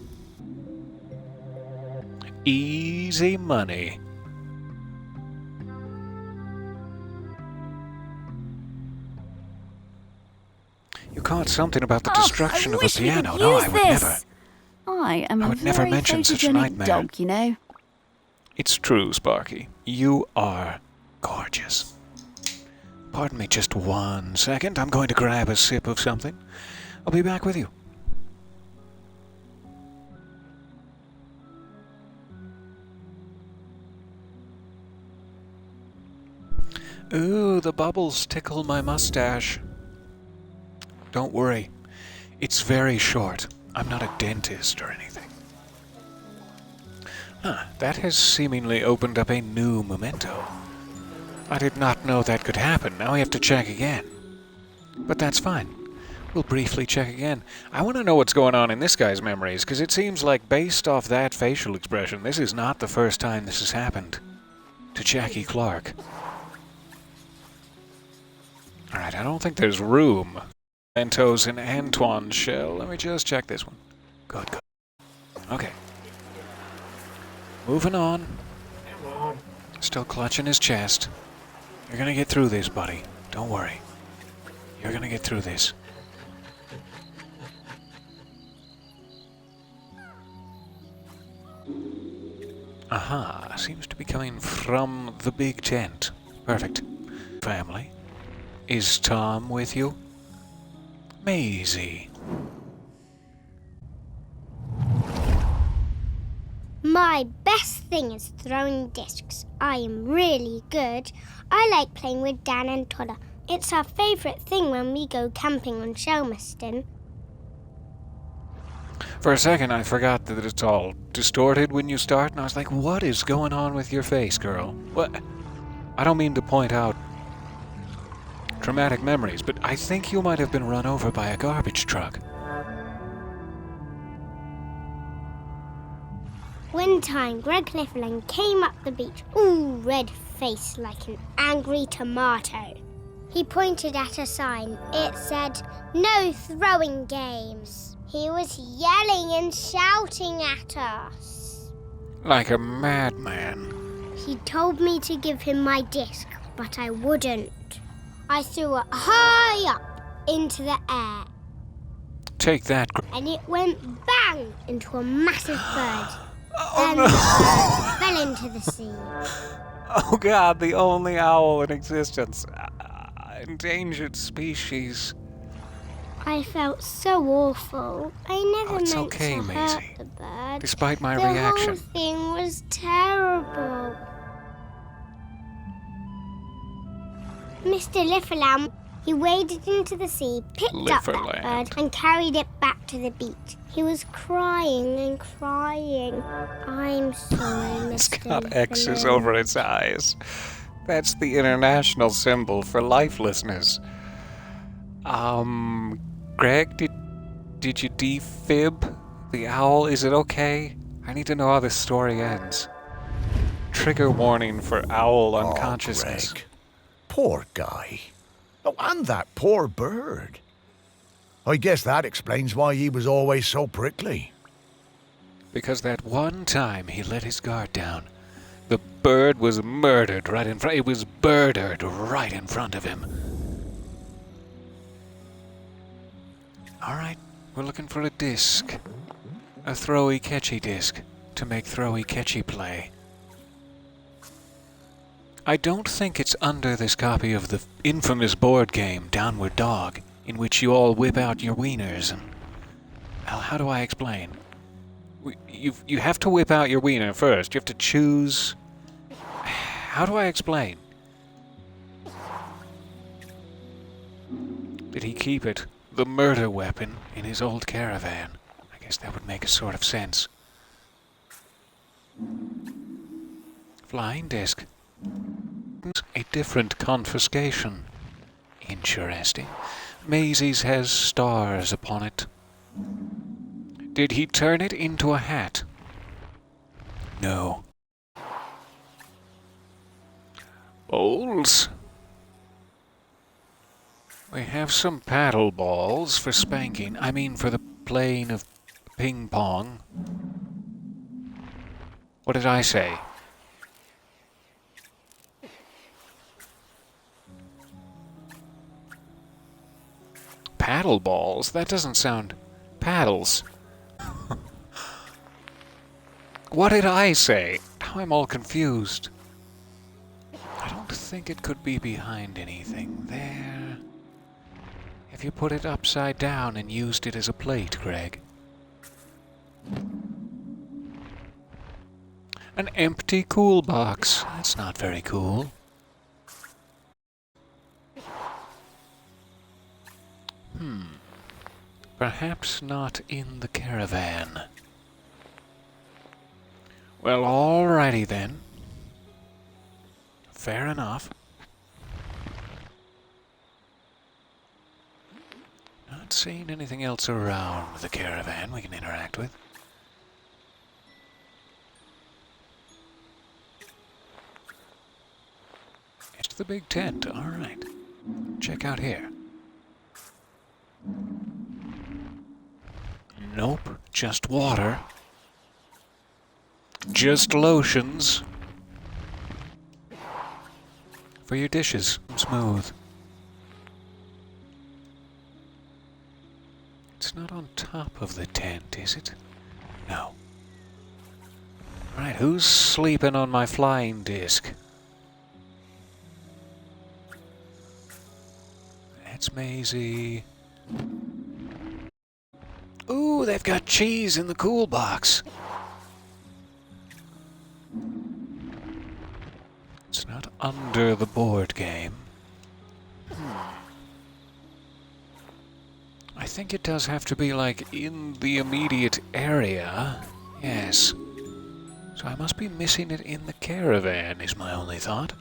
Easy money. You caught something about the destruction of a piano. No, I would never. I am I a would never very mention such a photogenic nightmare. dog, you know. It's true, Sparky. You are gorgeous. Pardon me just 1 second. I'm going to grab a sip of something. I'll be back with you. Ooh, the bubbles tickle my mustache. Don't worry. It's very short. I'm not a dentist or anything. That has seemingly opened up a new memento. I did not know that could happen. Now we have to check again. But that's fine. We'll briefly check again. I want to know what's going on in this guy's memories, because it seems like based off that facial expression, this is not the first time this has happened to Jackie Clark. Alright, I don't think there's room. Mentos and Antoine's shell. Let me just check this one. Good, good. Okay. Moving on. Still clutching his chest. You're gonna get through this, buddy. Don't worry. You're gonna get through this. Aha, seems to be coming from the big tent. Perfect. Family. Is Tom with you? Maisie. My best thing is throwing discs. I am really good. I like playing with Dan and Toddler. It's our favourite thing when we go camping on Shelmerston. For a second, I forgot that it's all distorted when you start, and I was like, what is going on with your face, girl? What? I don't mean to point out traumatic memories, but I think you might have been run over by a garbage truck. One time, Greg Clifferland came up the beach, all red-faced like an angry tomato. He pointed at a sign. It said, "No throwing games." He was yelling and shouting at us. Like a madman. He told me to give him my disc, but I wouldn't. I threw it high up into the air. Take that, and it went bang into a massive bird. Oh, Then the bird fell into the sea. Oh God, the only owl in existence. Endangered species. I felt so awful. I never It's meant okay, to hurt Maisie. the bird. Despite my the reaction. whole thing was terrible. Mr. Lifferlam, he waded into the sea, picked up that Lifferland. bird, and carried it back to the beach. He was crying and crying. I'm sorry, Mr. It's got X's Lifferlam. over its eyes. That's the international symbol for lifelessness. Greg, did you defib the owl? Is it okay? I need to know how this story ends. Trigger warning for owl unconsciousness. Oh, Greg. Poor guy. Oh, and that poor bird. I guess that explains why he was always so prickly. Because that one time he let his guard down, the bird was murdered right in front. It was birdered right in front of him. All right, we're looking for a disc, a throwy catchy disc to make throwy catchy play. I don't think it's under this copy of the infamous board game Downward Dog, in which you all whip out your wieners and... Well, how do I explain? You have to whip out your wiener first. You have to choose... How do I explain? Did he keep it, the murder weapon, in his old caravan? I guess that would make a sort of sense. Flying disc. A different confiscation. Interesting. Maisie's has stars upon it. Did he turn it into a hat? No. Bowls. We have some paddle balls for spanking. I mean for the playing of ping pong. What did I say? Paddle balls? That doesn't sound... Paddles. What did I say? Now I'm all confused. I don't think it could be behind anything there. Have you put it upside down and used it as a plate, Greg? An empty cool box. That's not very cool. Perhaps not in the caravan. Well, alrighty then. Fair enough. Not seeing anything else around the caravan we can interact with. It's the big tent, alright. Check out here. Nope, just water. Just lotions. For your dishes, smooth. It's not on top of the tent, is it? No. Right, who's sleeping on my flying disc? That's Maisie. Ooh, they've got cheese in the cool box. It's not under the board game. I think it does have to be, like, in the immediate area. Yes. So I must be missing it in the caravan, is my only thought.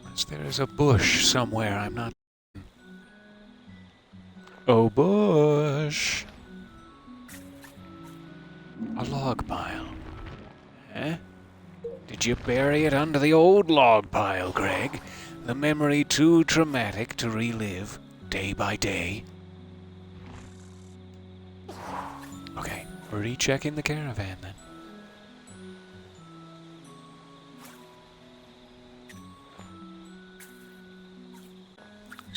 Unless there is a bush somewhere I'm not... Oh, bush! A log pile. Eh? Did you bury it under the old log pile, Greg? The memory too traumatic to relive day by day? Okay, rechecking the caravan then.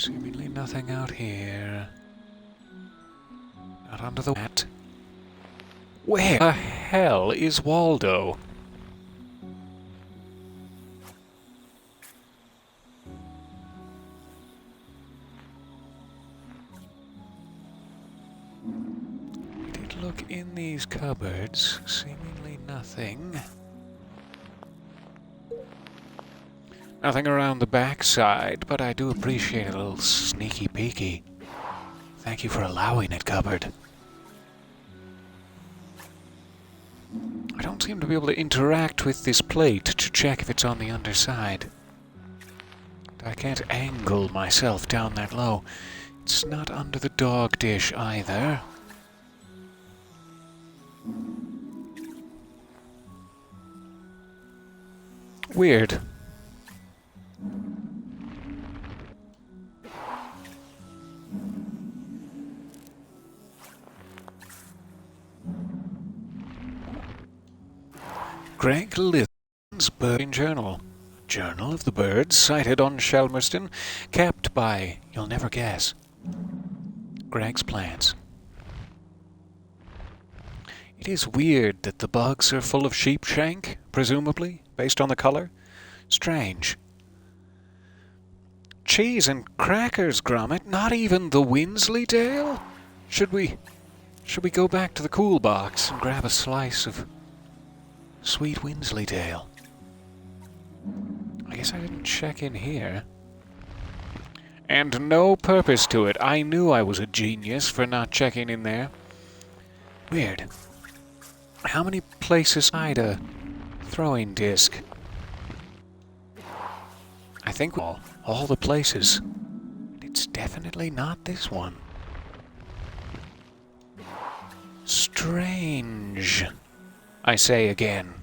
Seemingly nothing out here. Not under the mat. Where the hell is Waldo? I did look in these cupboards. Seemingly nothing. Nothing around the backside, but I do appreciate a little sneaky peeky. Thank you for allowing it, cupboard. I don't seem to be able to interact with this plate to check if it's on the underside. I can't angle myself down that low. It's not under the dog dish either. Weird. Greg Litton's Birding Journal. Journal of the birds sighted on Shelmerston, kept by, you'll never guess, Greg's plants. It is weird that the bugs are full of sheepshank, presumably, based on the color. Strange. Cheese and crackers, Gromit, not even the Wensleydale? Should we go back to the cool box and grab a slice of sweet Wensleydale? I guess I didn't check in here. And no purpose to it. I knew I was a genius for not checking in there. Weird. How many places hide a throwing disc? I think all the places. It's definitely not this one. Strange. I say again,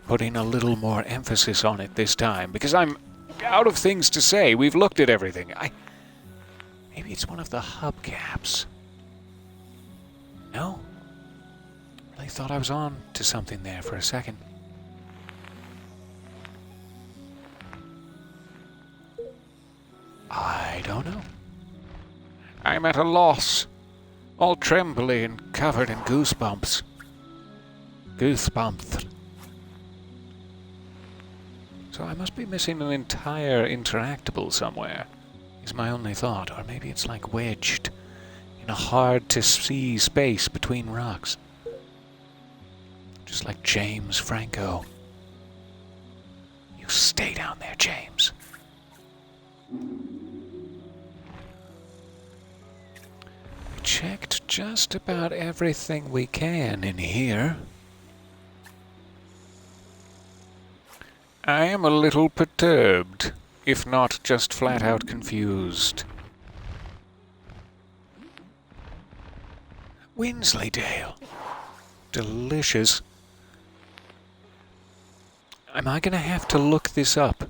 putting a little more emphasis on it this time, because I'm out of things to say. We've looked at everything. Maybe it's one of the hubcaps. No? I thought I was on to something there for a second. I don't know. I'm at a loss. All trembly and covered in goosebumps. Goosebumps. So I must be missing an entire interactable somewhere, is my only thought. Or maybe it's like wedged in a hard-to-see space between rocks. Just like James Franco. You stay down there, James. We checked just about everything we can in here. I am a little perturbed, if not just flat out confused. Wensleydale. Delicious. Am I gonna have to look this up?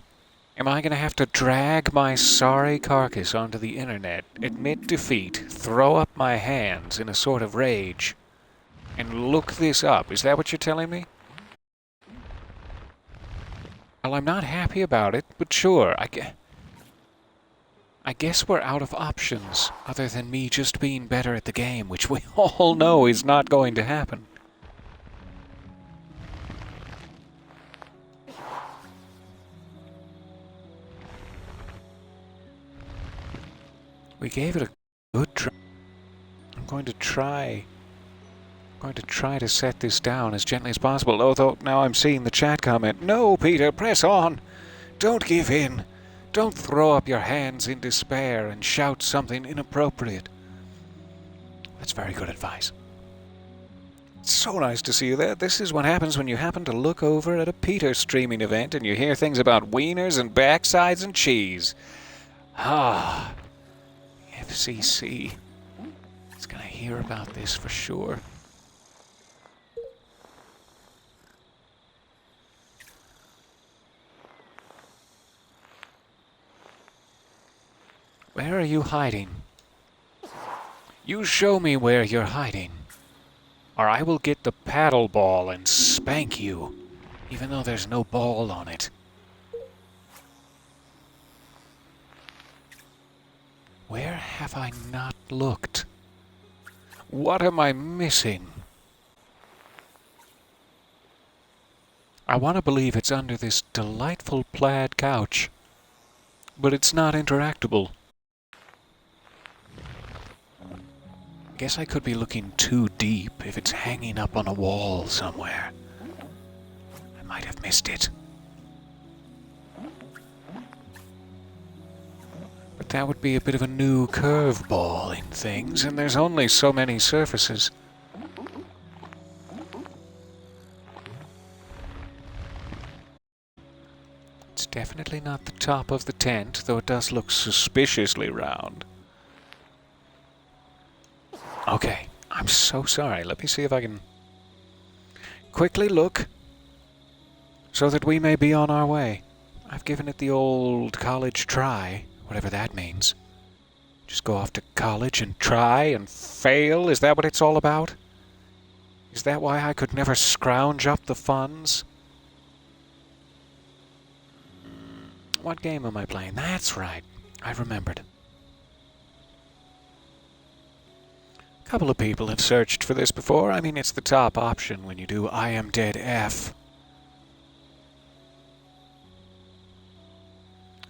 Am I gonna have to drag my sorry carcass onto the internet, admit defeat, throw up my hands in a sort of rage, and look this up? Is that what you're telling me? Well, I'm not happy about it, but sure, I guess we're out of options, other than me just being better at the game, which we all know is not going to happen. We gave it a good try. I'm going to try to set this down as gently as possible, although now I'm seeing the chat comment. No, Peter, press on. Don't give in. Don't throw up your hands in despair and shout something inappropriate. That's very good advice. It's so nice to see you there. This is what happens when you happen to look over at a Peter streaming event and you hear things about wieners and backsides and cheese. Ah, FCC. It's gonna hear about this for sure. Where are you hiding? You show me where you're hiding, or I will get the paddle ball and spank you, even though there's no ball on it. Where have I not looked? What am I missing? I want to believe it's under this delightful plaid couch, but it's not interactable. Guess I could be looking too deep if it's hanging up on a wall somewhere. I might have missed it. But that would be a bit of a new curveball in things, and there's only so many surfaces. It's definitely not the top of the tent, though it does look suspiciously round. Okay, I'm so sorry. Let me see if I can quickly look so that we may be on our way. I've given it the old college try, whatever that means. Just go off to college and try and fail? Is that what it's all about? Is that why I could never scrounge up the funds? What game am I playing? That's right. I remembered. A couple of people have searched for this before. I mean, it's the top option when you do I Am Dead F.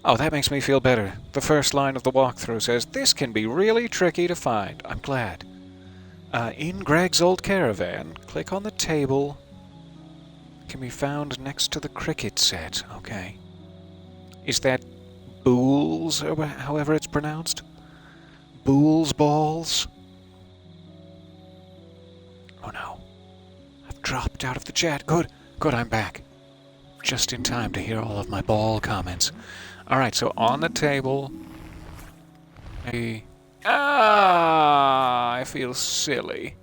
Oh, that makes me feel better. The first line of the walkthrough says, "This can be really tricky to find." I'm glad. In Greg's old caravan, click on the table. Can be found next to the cricket set. Okay. Is that Bools, or however it's pronounced? Bools balls? Oh no. I've dropped out of the chat. Good, I'm back. Just in time to hear all of my ball comments. Alright, so on the table... I feel silly.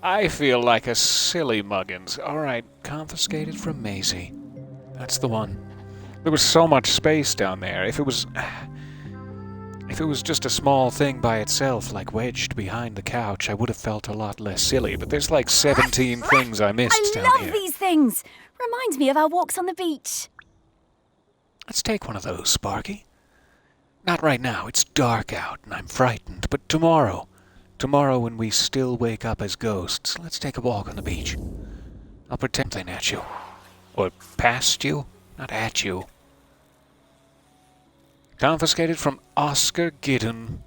I feel like a silly muggins. Alright, confiscated from Maisie. That's the one. There was so much space down there. If it was just a small thing by itself, like wedged behind the couch, I would have felt a lot less silly. But there's like 17 things I missed down I here. love these things! Reminds me of our walks on the beach. Let's take one of those, Sparky. Not right now. It's dark out and I'm frightened. But tomorrow when we still wake up as ghosts, let's take a walk on the beach. I'll pretend something at you. Or past you, not at you. Confiscated from Oscar Giddon.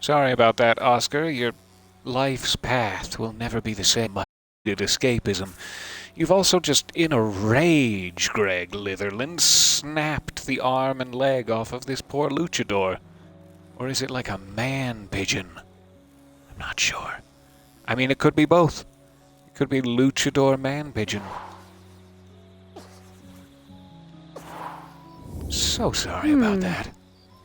Sorry about that, Oscar. Your life's path will never be the same. My escapism. You've also just, in a rage, Greg Litherland, snapped the arm and leg off of this poor luchador. Or is it like a man pigeon? I'm not sure. I mean, it could be both. It could be luchador man pigeon. So sorry about that.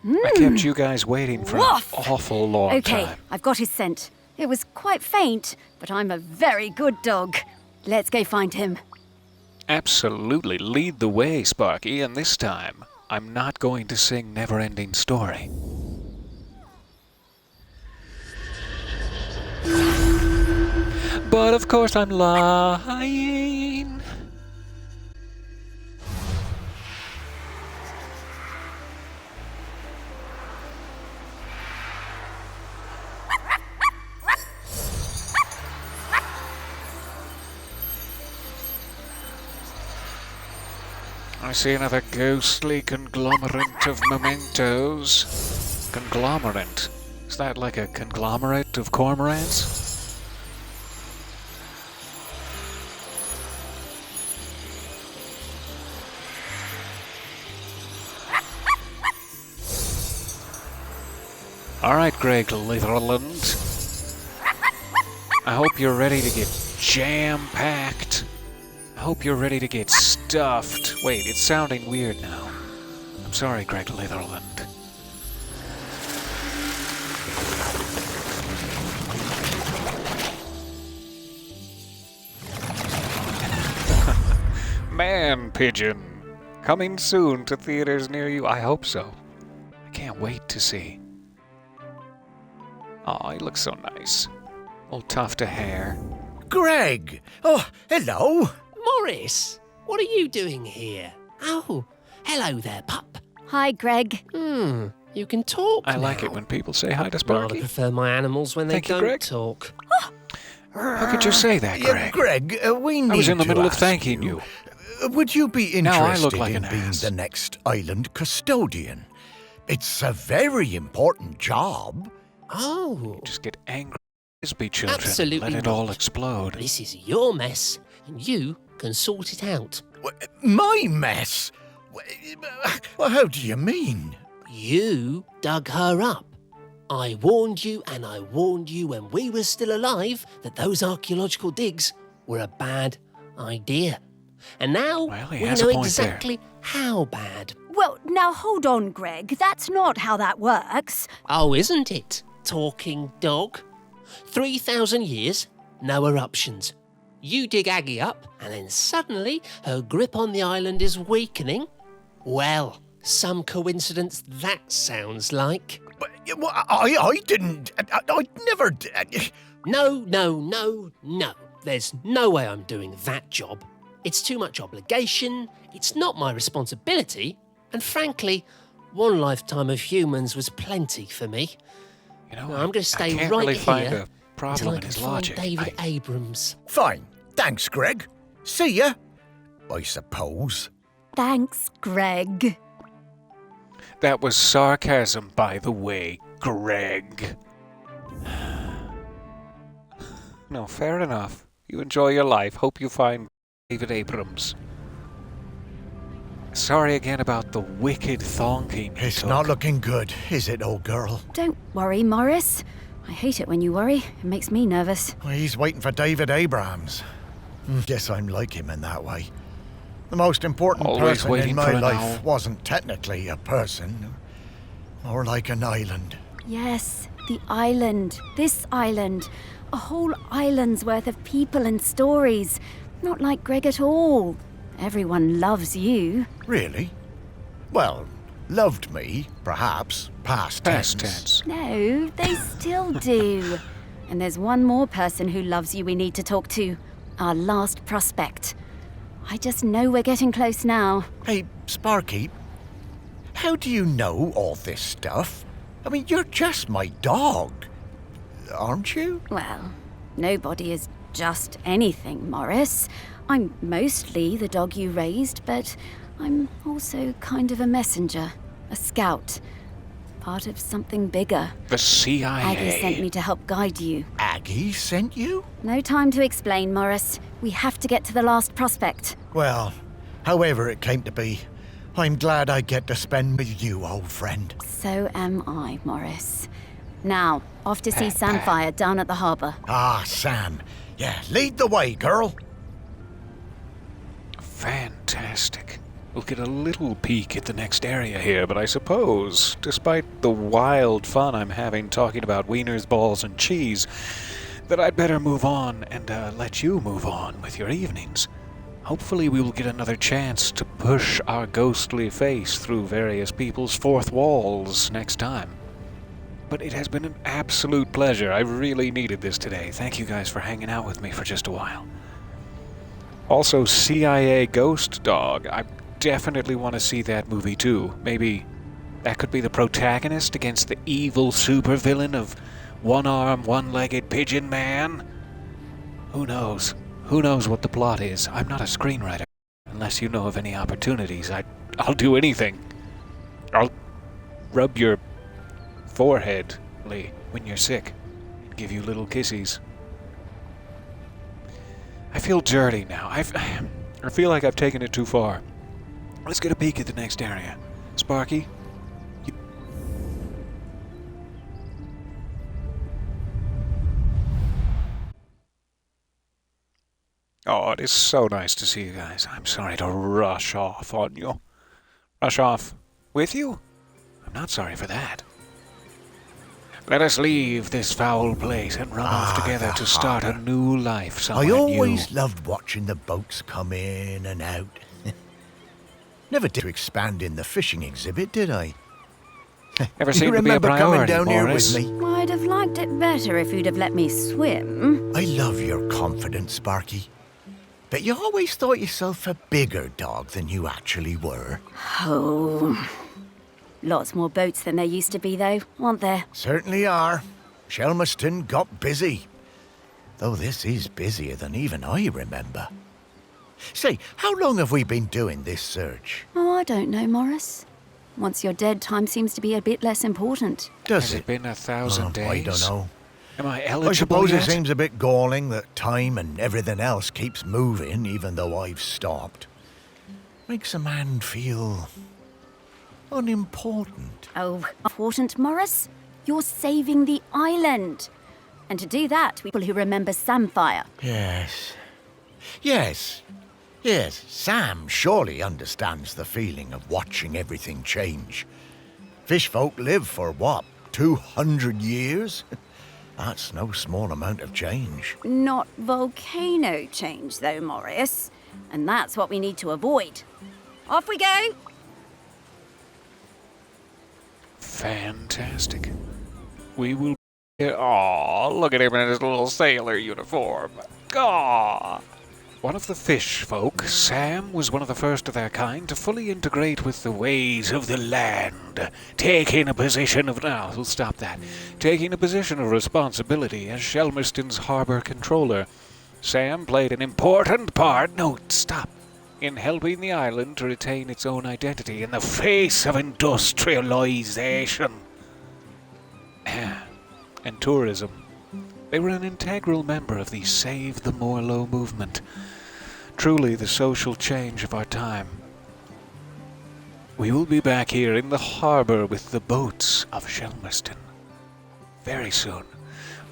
I kept you guys waiting for an awful long time. Okay, I've got his scent. It was quite faint, but I'm a very good dog. Let's go find him. Absolutely. Lead the way, Sparky, and this time, I'm not going to sing Never-Ending Story. But of course I'm lying. I see another ghostly conglomerate of mementos. Conglomerate? Is that like a conglomerate of cormorants? Alright, Greg Litherland. I hope you're ready to get jam-packed. I hope you're ready to get stuffed. Wait, it's sounding weird now. I'm sorry, Greg Litherland. Man Pigeon. Coming soon to theaters near you. I hope so. I can't wait to see. Aw, he looks so nice. Old tuft of hair. Greg! Oh, hello! Morris, what are you doing here? Oh, hello there, pup. Hi, Greg. You can talk I like now. it when people say hi to Rather Sparky. prefer my animals when they Thank you, don't Greg. talk. How could you say that, Yeah, Greg? Greg, we need I was in the to middle of ask thanking you. Would you be Now I interested look like in an being ass. the next island custodian? It's a very important job. Oh, Just get angry, Frisbee children. Absolutely Let it all not. explode. this is your mess, and you can sort it out. My mess? Well, how do you mean? You dug her up. I warned you, and I warned you when we were still alive that those archaeological digs were a bad idea. And now Well, he we has a know point exactly how bad. Well, now hold on, Greg. That's not how that works. Oh, isn't it, talking dog? 3,000 years, no eruptions. You dig Aggie up, and then suddenly her grip on the island is weakening? Well, some coincidence that sounds like. Well, I didn't. I never did. No. There's no way I'm doing that job. It's too much obligation, it's not my responsibility, and frankly, one lifetime of humans was plenty for me. You know, No, I'm going to stay I can't right really find here a until problem I in can his find logic. David Abrams. Fine. Thanks, Greg. See ya. I suppose. Thanks, Greg. That was sarcasm, by the way, Greg. No, fair enough. You enjoy your life. Hope you find David Abrams. Sorry again about the wicked thonking. you It's took. not looking good, is it, old girl? Don't worry, Morris. I hate it when you worry. It makes me nervous. He's waiting for David Abrams. Guess I'm like him in that way. The most important Always person waiting in for my an life owl. wasn't technically a person. More like an island. Yes, the island. This island. A whole island's worth of people and stories. Not like Greg at all. Everyone loves you. Really? Well, loved me, perhaps. Past Past tense. tense. No, they still do. And there's one more person who loves you we need to talk to. Our last prospect. I just know we're getting close now. Hey, Sparky, how do you know all this stuff? I mean, you're just my dog, aren't you? Well, nobody is just anything, Morris. I'm mostly the dog you raised, but I'm also kind of a messenger, a scout, part of something bigger. The CIA. Aggie sent me to help guide you. Aggie sent you? No time to explain, Morris. We have to get to the last prospect. Well, however it came to be, I'm glad I get to spend with you, old friend. So am I, Morris. Now, off to see Samfire down at the harbour. Ah, Sam. Yeah, lead the way, girl. Fantastic. We'll get a little peek at the next area here, but I suppose, despite the wild fun I'm having talking about wieners, balls, and cheese, that I'd better move on and let you move on with your evenings. Hopefully we will get another chance to push our ghostly face through various people's fourth walls next time. But it has been an absolute pleasure. I really needed this today. Thank you guys for hanging out with me for just a while. Also, CIA Ghost Dog. I definitely want to see that movie too. Maybe that could be the protagonist against the evil supervillain of one-arm, one-legged pigeon man. Who knows? Who knows what the plot is? I'm not a screenwriter. Unless you know of any opportunities, I'll do anything. I'll rub your forehead, Lee, when you're sick, and give you little kissies. I feel dirty now. I feel like I've taken it too far. Let's get a peek at the next area. Sparky? Oh, it is so nice to see you guys. I'm sorry to rush off on you. Rush off with you? I'm not sorry for that. Let us leave this foul place and run off together the to start a harbour. new life somewhere I new. always loved watching the boats come in and out. Never did expand in the fishing exhibit, did I? Never You seemed to be a remember coming priority, down here Morris. with me? I'd have liked it better if you'd have let me swim. I love your confidence, Sparky. But you always thought yourself a bigger dog than you actually were. Oh. Lots more boats than there used to be, though, aren't there? Certainly are. Shelmerston got busy. Though this is busier than even I remember. Say, how long have we been doing this search? Oh, I don't know, Morris. Once you're dead, time seems to be a bit less important. Does Has it? it been 1,000 days? I don't know. Am I I eligible suppose yet? it seems a bit galling that time and everything else keeps moving even though I've stopped. Makes a man feel unimportant. Oh, important, Morris? You're saving the island. And to do that, people who remember Samfire. Yes. Yes. Yes, Sam surely understands the feeling of watching everything change. Fishfolk live for what, 200 years? That's no small amount of change. Not volcano change, though, Morris. And that's what we need to avoid. Off we go! Fantastic. We will... Aw, look at him in his little sailor uniform. Aw. One of the fish folk, Sam, was one of the first of their kind to fully integrate with the ways of the land, taking a position of... No, we'll stop that. Taking a position of responsibility as Shelmerston's harbor controller. Sam played an important part... No, stop. In helping the island to retain its own identity in the face of industrialization and tourism. They were an integral member of the Save the Morlo movement, truly the social change of our time. We will be back here in the harbor with the boats of Shelmerston very soon.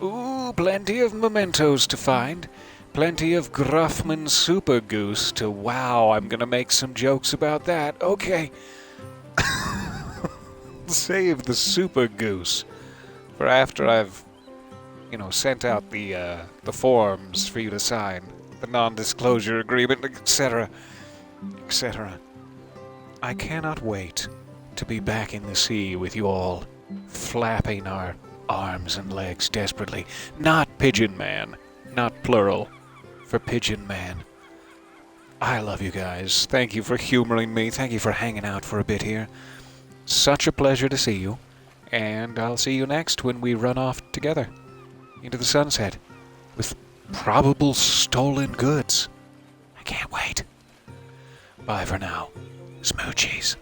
Ooh, plenty of mementos to find. Plenty of Gruffman Super Goose to wow. I'm gonna make some jokes about that. Okay. Save the Super Goose for after I've, sent out the forms for you to sign, the non-disclosure agreement, etc., etc. I cannot wait to be back in the sea with you all, flapping our arms and legs desperately. Not Pigeon Man, not plural, for Pigeon Man. I love you guys. Thank you for humoring me. Thank you for hanging out for a bit here. Such a pleasure to see you. And I'll see you next when we run off together into the sunset with probable stolen goods. I can't wait. Bye for now. Smoochies.